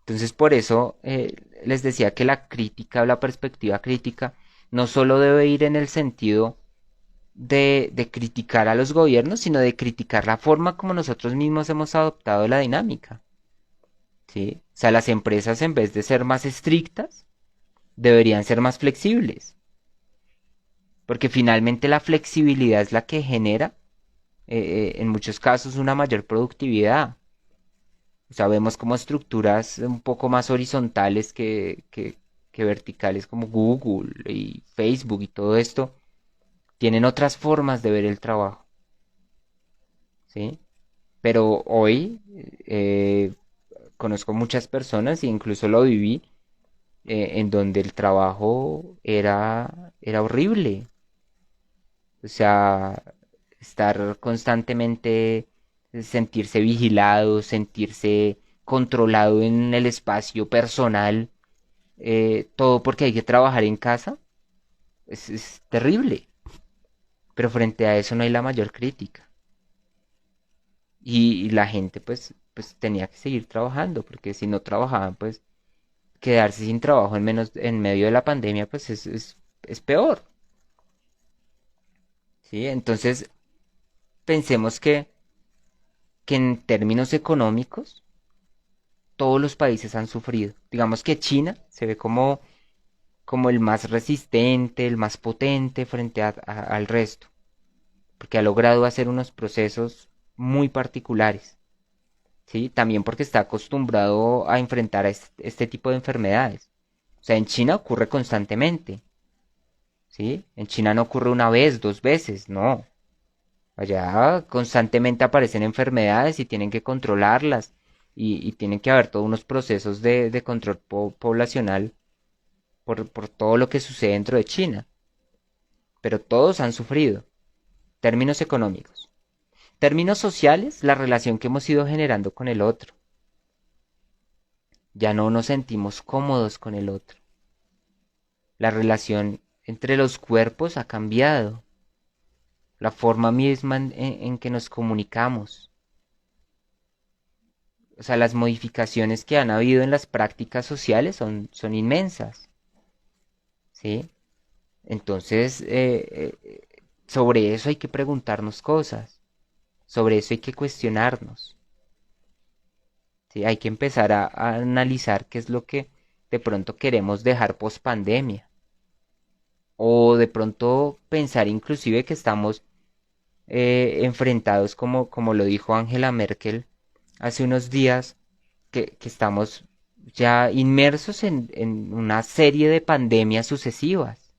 S1: Entonces, por eso les decía que la crítica o la perspectiva crítica no solo debe ir en el sentido de criticar a los gobiernos, sino de criticar la forma como nosotros mismos hemos adoptado la dinámica. ¿Sí? O sea, las empresas en vez de ser más estrictas, deberían ser más flexibles, porque finalmente la flexibilidad es la que genera, en muchos casos, una mayor productividad. O sea, vemos como estructuras un poco más horizontales que verticales como Google y Facebook y todo esto, tienen otras formas de ver el trabajo, ¿sí? Pero hoy conozco muchas personas, e incluso lo viví, en donde el trabajo era horrible. O sea, estar constantemente, sentirse vigilado, sentirse controlado en el espacio personal, todo porque hay que trabajar en casa, es terrible. Pero frente a eso no hay la mayor crítica. Y la gente pues tenía que seguir trabajando, porque si no trabajaban, pues quedarse sin trabajo en medio de la pandemia, pues es peor. ¿Sí? Entonces, pensemos que en términos económicos, todos los países han sufrido. Digamos que China se ve como el más resistente, el más potente frente al resto, porque ha logrado hacer unos procesos muy particulares. ¿Sí? También porque está acostumbrado a enfrentar a este tipo de enfermedades. O sea, en China ocurre constantemente. ¿Sí? En China no ocurre una vez, dos veces, no. Allá constantemente aparecen enfermedades y tienen que controlarlas y tienen que haber todos unos procesos de control poblacional por todo lo que sucede dentro de China. Pero todos han sufrido. Términos económicos. Términos sociales, la relación que hemos ido generando con el otro. Ya no nos sentimos cómodos con el otro. La relación entre los cuerpos ha cambiado. La forma misma en que nos comunicamos. O sea, las modificaciones que han habido en las prácticas sociales son inmensas. ¿Sí? Entonces, sobre eso hay que preguntarnos cosas. Sobre eso hay que cuestionarnos. ¿Sí? Hay que empezar a analizar qué es lo que de pronto queremos dejar post pandemia. O de pronto pensar inclusive que estamos enfrentados, como lo dijo Angela Merkel hace unos días, que estamos ya inmersos en una serie de pandemias sucesivas.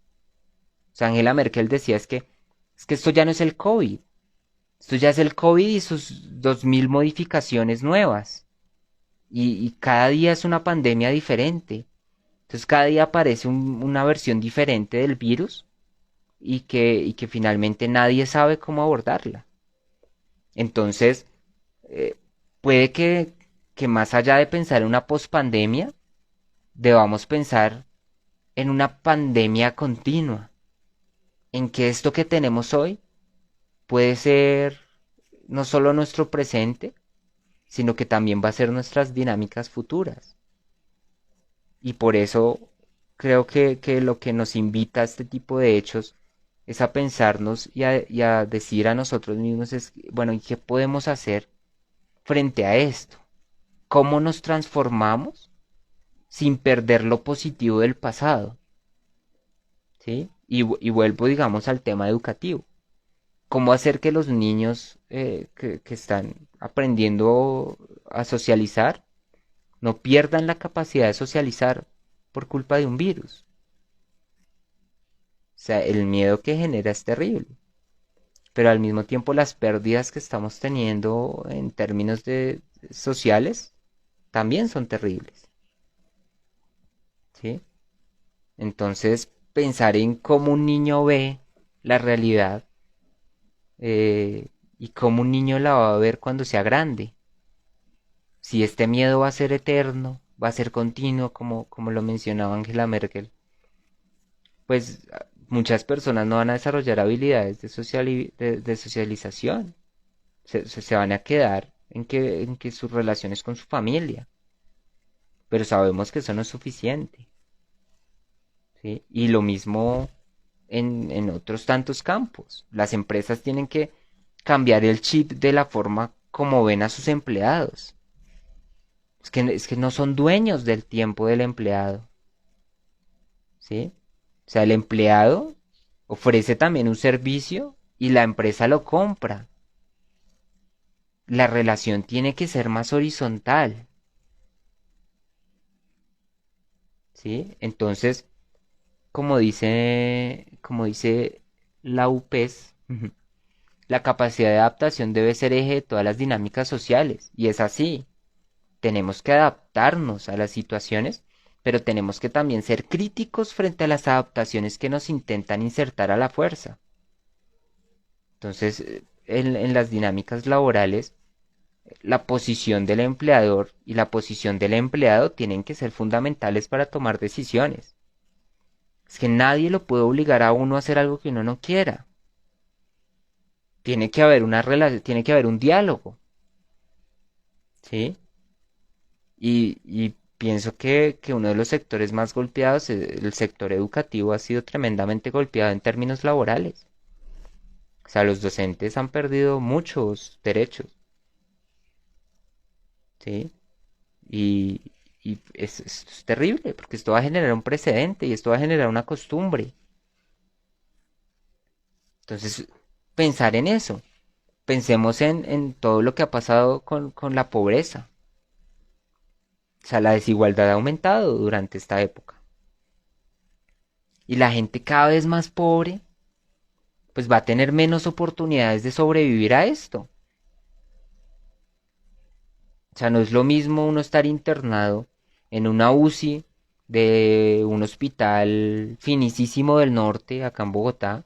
S1: O sea, Angela Merkel decía es que esto ya no es el COVID, esto ya es el COVID y sus 2000 modificaciones nuevas. Y cada día es una pandemia diferente. Entonces cada día aparece una versión diferente del virus y que finalmente nadie sabe cómo abordarla. Entonces, eh, puede que más allá de pensar en una pospandemia, debamos pensar en una pandemia continua, en que esto que tenemos hoy puede ser no solo nuestro presente, sino que también va a ser nuestras dinámicas futuras. Y por eso creo que lo que nos invita a este tipo de hechos es a pensarnos y a decir a nosotros mismos es, bueno, ¿y qué podemos hacer frente a esto? ¿Cómo nos transformamos sin perder lo positivo del pasado? ¿Sí? Y vuelvo, digamos, al tema educativo. ¿Cómo hacer que los niños que están aprendiendo a socializar no pierdan la capacidad de socializar por culpa de un virus? O sea, el miedo que genera es terrible, pero al mismo tiempo las pérdidas que estamos teniendo en términos de sociales también son terribles, ¿sí? Entonces, pensar en cómo un niño ve la realidad eh, y cómo un niño la va a ver cuando sea grande. Si este miedo va a ser eterno, va a ser continuo, como lo mencionaba Angela Merkel, pues muchas personas no van a desarrollar habilidades de socialización. Se van a quedar en que sus relaciones con su familia. Pero sabemos que eso no es suficiente. ¿Sí? Y lo mismo en otros tantos campos. Las empresas tienen que cambiar el chip de la forma como ven a sus empleados. Es que no son dueños del tiempo del empleado. ¿Sí? O sea, el empleado ofrece también un servicio y la empresa lo compra. La relación tiene que ser más horizontal. ¿Sí? Entonces, como dice la UPES, la capacidad de adaptación debe ser eje de todas las dinámicas sociales. Y es así. Tenemos que adaptarnos a las situaciones, pero tenemos que también ser críticos frente a las adaptaciones que nos intentan insertar a la fuerza. Entonces, en las dinámicas laborales, la posición del empleador y la posición del empleado tienen que ser fundamentales para tomar decisiones. Es que nadie lo puede obligar a uno a hacer algo que uno no quiera. Tiene que haber una relación, tiene que haber un diálogo, ¿sí? Y pienso que uno de los sectores más golpeados, el sector educativo, ha sido tremendamente golpeado en términos laborales. O sea, los docentes han perdido muchos derechos, ¿sí? Y, es terrible, porque esto va a generar un precedente y esto va a generar una costumbre. Entonces, pensar en eso. Pensemos en todo lo que ha pasado con la pobreza. O sea, la desigualdad ha aumentado durante esta época. Y la gente cada vez más pobre, pues va a tener menos oportunidades de sobrevivir a esto. O sea, no es lo mismo uno estar internado en una UCI de un hospital finísimo del norte, acá en Bogotá,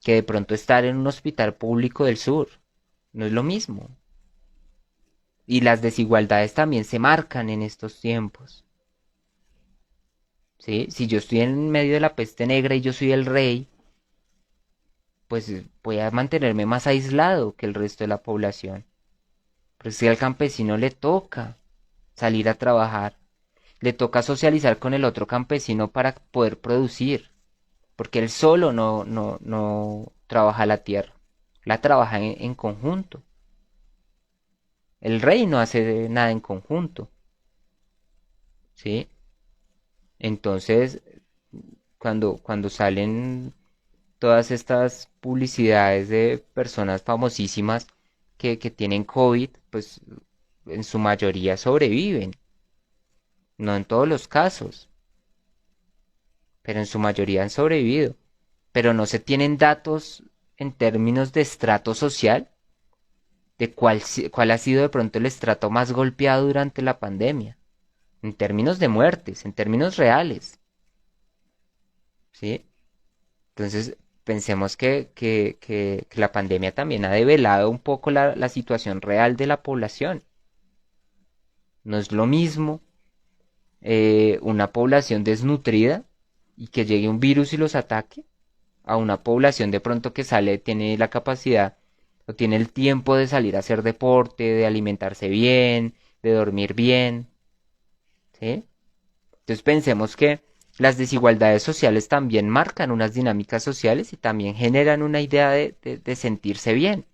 S1: que de pronto estar en un hospital público del sur. No es lo mismo. Y las desigualdades también se marcan en estos tiempos. ¿Sí? Si yo estoy en medio de la peste negra y yo soy el rey, pues voy a mantenerme más aislado que el resto de la población. Pero si al campesino le toca salir a trabajar, le toca socializar con el otro campesino para poder producir, porque él solo no trabaja la tierra, la trabaja en conjunto. El rey no hace nada en conjunto, ¿sí? Entonces, cuando salen todas estas publicidades de personas famosísimas que tienen COVID, pues en su mayoría sobreviven. No en todos los casos, pero en su mayoría han sobrevivido. Pero no se tienen datos en términos de estrato social de cuál ha sido de pronto el estrato más golpeado durante la pandemia. En términos de muertes, en términos reales. ¿Sí? Entonces, pensemos que la pandemia también ha develado un poco la situación real de la población. No es lo mismo una población desnutrida y que llegue un virus y los ataque a una población de pronto que sale, tiene la capacidad o tiene el tiempo de salir a hacer deporte, de alimentarse bien, de dormir bien, ¿sí? Entonces pensemos que las desigualdades sociales también marcan unas dinámicas sociales y también generan una idea de sentirse bien.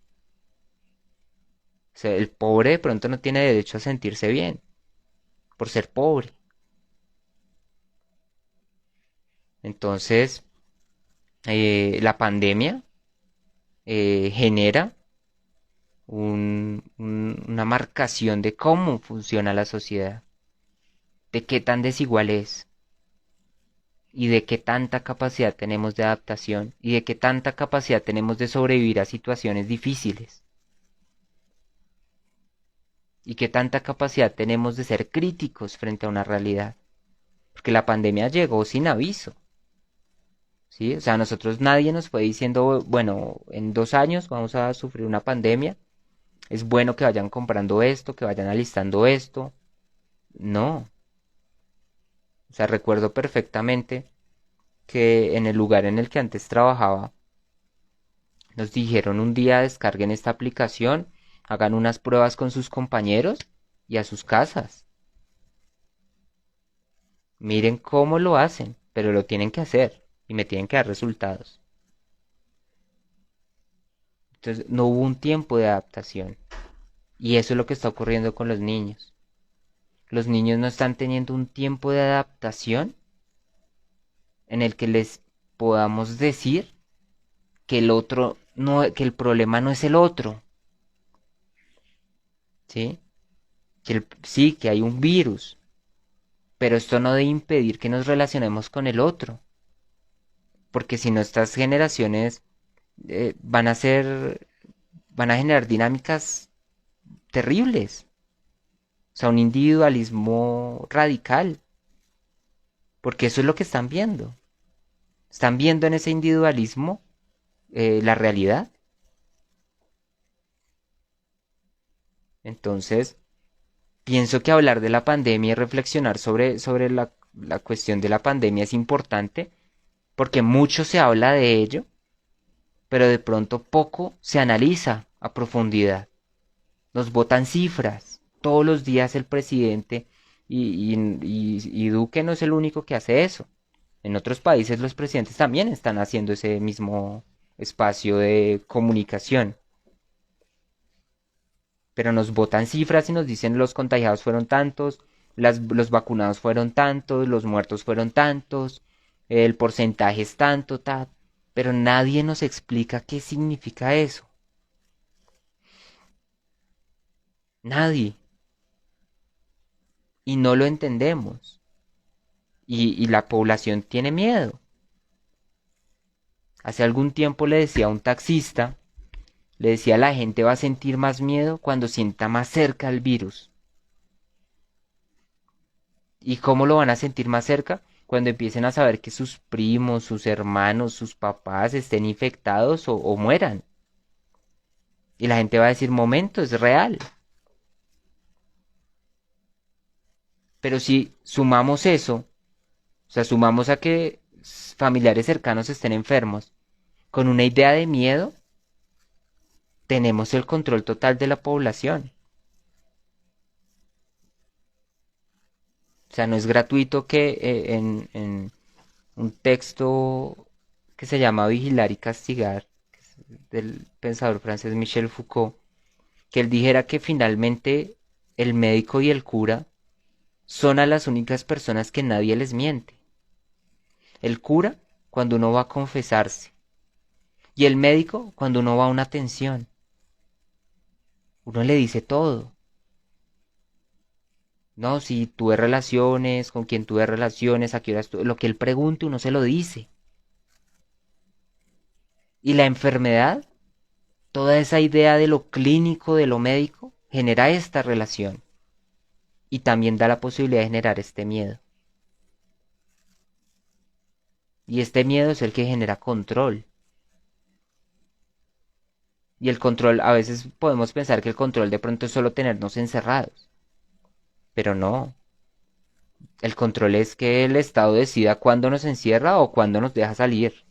S1: O sea, el pobre de pronto no tiene derecho a sentirse bien por ser pobre. Entonces, la pandemia genera una marcación de cómo funciona la sociedad, de qué tan desigual es y de qué tanta capacidad tenemos de adaptación y de qué tanta capacidad tenemos de sobrevivir a situaciones difíciles y qué tanta capacidad tenemos de ser críticos frente a una realidad. Porque la pandemia llegó sin aviso, ¿sí? O sea, nosotros nadie nos fue diciendo, bueno, en 2 años vamos a sufrir una pandemia, es bueno que vayan comprando esto, que vayan alistando esto. No, o sea, recuerdo perfectamente que en el lugar en el que antes trabajaba, nos dijeron un día descarguen esta aplicación, hagan unas pruebas con sus compañeros y a sus casas. Miren cómo lo hacen, pero lo tienen que hacer y me tienen que dar resultados. Entonces, no hubo un tiempo de adaptación. Y eso es lo que está ocurriendo con los niños. Los niños no están teniendo un tiempo de adaptación en el que les podamos decir que el otro no, que el problema no es el otro, ¿sí? Sí, que hay un virus, pero esto no debe impedir que nos relacionemos con el otro, porque si no estas generaciones van a ser, van a generar dinámicas terribles, o sea, un individualismo radical, porque eso es lo que están viendo en ese individualismo la realidad. Entonces, pienso que hablar de la pandemia y reflexionar sobre la cuestión de la pandemia es importante porque mucho se habla de ello, pero de pronto poco se analiza a profundidad. Nos botan cifras. Todos los días el presidente y Duque no es el único que hace eso. En otros países los presidentes también están haciendo ese mismo espacio de comunicación. Pero nos botan cifras y nos dicen los contagiados fueron tantos, los vacunados fueron tantos, los muertos fueron tantos, el porcentaje es tanto, tal, pero nadie nos explica qué significa eso. Nadie. Y no lo entendemos. Y la población tiene miedo. Hace algún tiempo le decía a un taxista, le decía la gente va a sentir más miedo cuando sienta más cerca el virus. ¿Y cómo lo van a sentir más cerca? Cuando empiecen a saber que sus primos, sus hermanos, sus papás estén infectados o mueran. Y la gente va a decir, momento, es real. Pero si sumamos eso, o sea, sumamos a que familiares cercanos estén enfermos, con una idea de miedo, tenemos el control total de la población. O sea, no es gratuito que en un texto que se llama Vigilar y Castigar, que es del pensador francés Michel Foucault, que él dijera que finalmente el médico y el cura son a las únicas personas que nadie les miente. El cura cuando uno va a confesarse y el médico cuando uno va a una atención. Uno le dice todo. No, si tuve relaciones, con quién tuve relaciones, a qué horas lo que él pregunte uno se lo dice. Y la enfermedad, toda esa idea de lo clínico, de lo médico, genera esta relación. Y también da la posibilidad de generar este miedo. Y este miedo es el que genera control. Y el control, a veces podemos pensar que el control de pronto es solo tenernos encerrados, pero no. El control es que el Estado decida cuándo nos encierra o cuándo nos deja salir.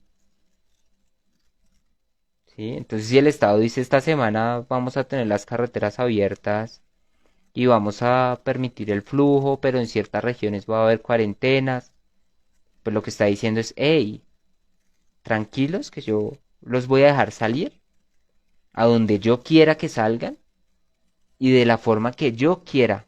S1: ¿Sí? Entonces, si el Estado dice esta semana vamos a tener las carreteras abiertas y vamos a permitir el flujo, pero en ciertas regiones va a haber cuarentenas, pues lo que está diciendo es, hey, tranquilos que yo los voy a dejar salir a donde yo quiera que salgan y de la forma que yo quiera.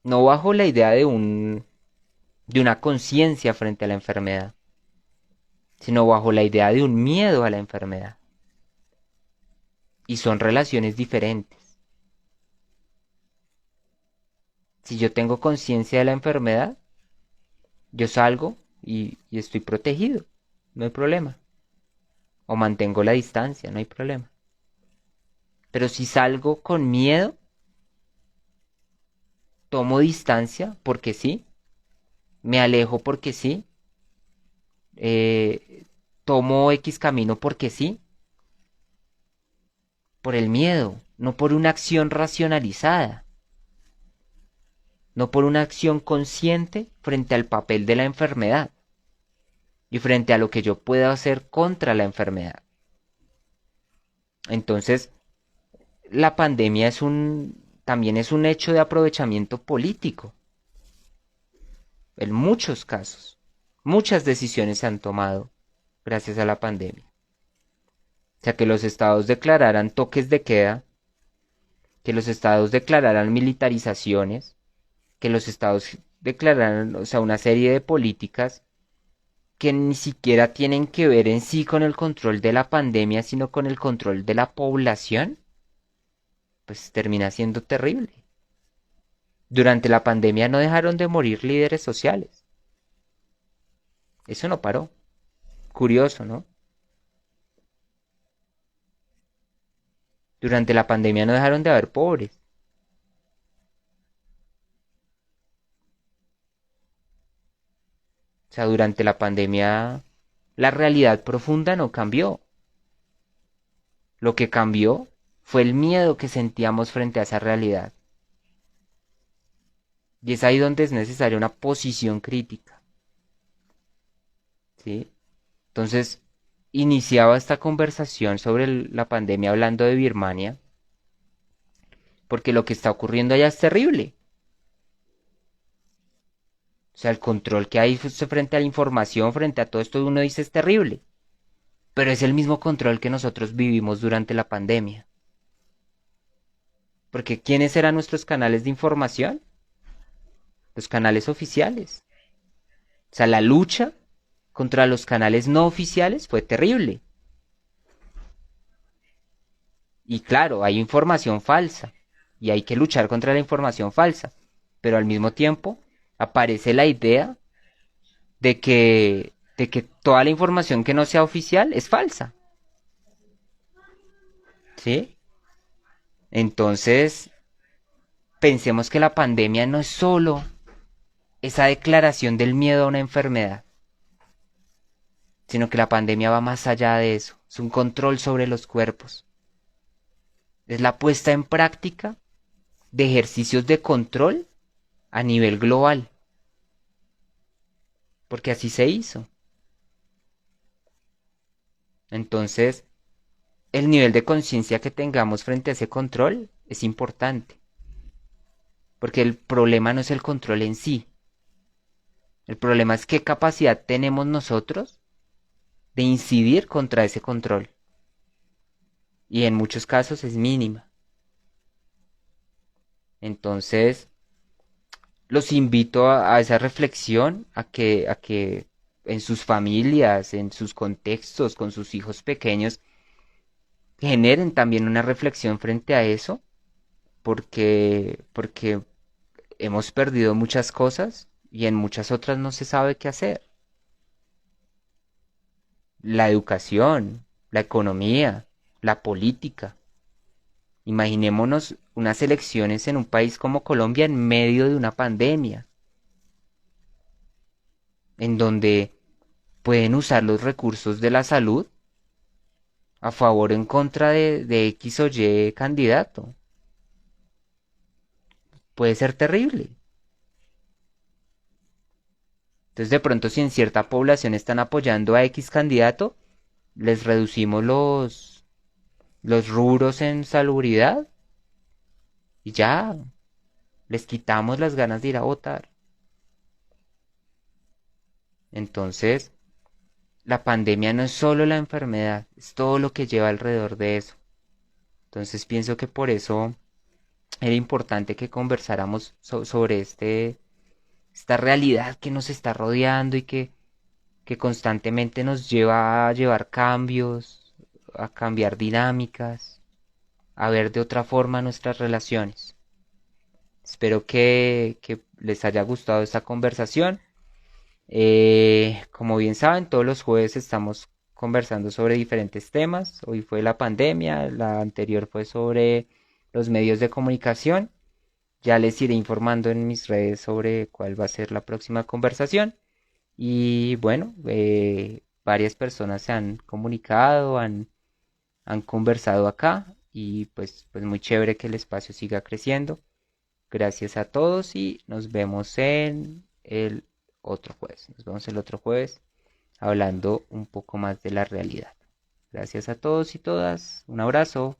S1: No bajo la idea de una conciencia frente a la enfermedad, sino bajo la idea de un miedo a la enfermedad. Y son relaciones diferentes. Si yo tengo conciencia de la enfermedad, yo salgo y estoy protegido, no hay problema. O mantengo la distancia, no hay problema. Pero si salgo con miedo, tomo distancia porque sí, me alejo porque sí, eh, tomo X camino porque sí, por el miedo, no por una acción racionalizada, no por una acción consciente frente al papel de la enfermedad y frente a lo que yo pueda hacer contra la enfermedad. Entonces, la pandemia también es un hecho de aprovechamiento político, en muchos casos. Muchas decisiones se han tomado gracias a la pandemia. O sea, que los estados declararan toques de queda, que los estados declararan militarizaciones, que los estados declararan, o sea, una serie de políticas que ni siquiera tienen que ver en sí con el control de la pandemia, sino con el control de la población, pues termina siendo terrible. Durante la pandemia no dejaron de morir líderes sociales. Eso no paró. Curioso, ¿no? Durante la pandemia no dejaron de haber pobres. O sea, durante la pandemia la realidad profunda no cambió. Lo que cambió fue el miedo que sentíamos frente a esa realidad. Y es ahí donde es necesaria una posición crítica. ¿Sí? Entonces, iniciaba esta conversación sobre la pandemia hablando de Birmania, porque lo que está ocurriendo allá es terrible. O sea, el control que hay frente a la información, frente a todo esto, uno dice es terrible. Pero es el mismo control que nosotros vivimos durante la pandemia. Porque ¿quiénes eran nuestros canales de información? Los canales oficiales. O sea, la lucha contra los canales no oficiales fue terrible. Y claro, hay información falsa y hay que luchar contra la información falsa. Pero al mismo tiempo aparece la idea de que toda la información que no sea oficial es falsa. ¿Sí? Entonces, pensemos que la pandemia no es solo esa declaración del miedo a una enfermedad, sino que la pandemia va más allá de eso. Es un control sobre los cuerpos. Es la puesta en práctica de ejercicios de control a nivel global. Porque así se hizo. Entonces, el nivel de conciencia que tengamos frente a ese control es importante. Porque el problema no es el control en sí. El problema es qué capacidad tenemos nosotros de incidir contra ese control. Y en muchos casos es mínima. Entonces, los invito a esa reflexión, a que en sus familias, en sus contextos, con sus hijos pequeños, generen también una reflexión frente a eso, porque hemos perdido muchas cosas y en muchas otras no se sabe qué hacer. La educación, la economía, la política. Imaginémonos unas elecciones en un país como Colombia en medio de una pandemia, en donde pueden usar los recursos de la salud a favor o en contra de X o Y candidato. Puede ser terrible. Entonces de pronto si en cierta población están apoyando a X candidato, les reducimos los rubros en salubridad y ya les quitamos las ganas de ir a votar. Entonces, la pandemia no es solo la enfermedad, es todo lo que lleva alrededor de eso. Entonces pienso que por eso era importante que conversáramos sobre esta realidad que nos está rodeando y que constantemente nos lleva a llevar cambios, a cambiar dinámicas, a ver de otra forma nuestras relaciones. Espero que les haya gustado esta conversación. Como bien saben, todos los jueves estamos conversando sobre diferentes temas. Hoy fue la pandemia, la anterior fue sobre los medios de comunicación. Ya les iré informando en mis redes sobre cuál va a ser la próxima conversación. Y bueno, varias personas se han comunicado, han conversado acá y pues muy chévere que el espacio siga creciendo. Gracias a todos y nos vemos en el otro jueves. Nos vemos el otro jueves hablando un poco más de la realidad. Gracias a todos y todas. Un abrazo.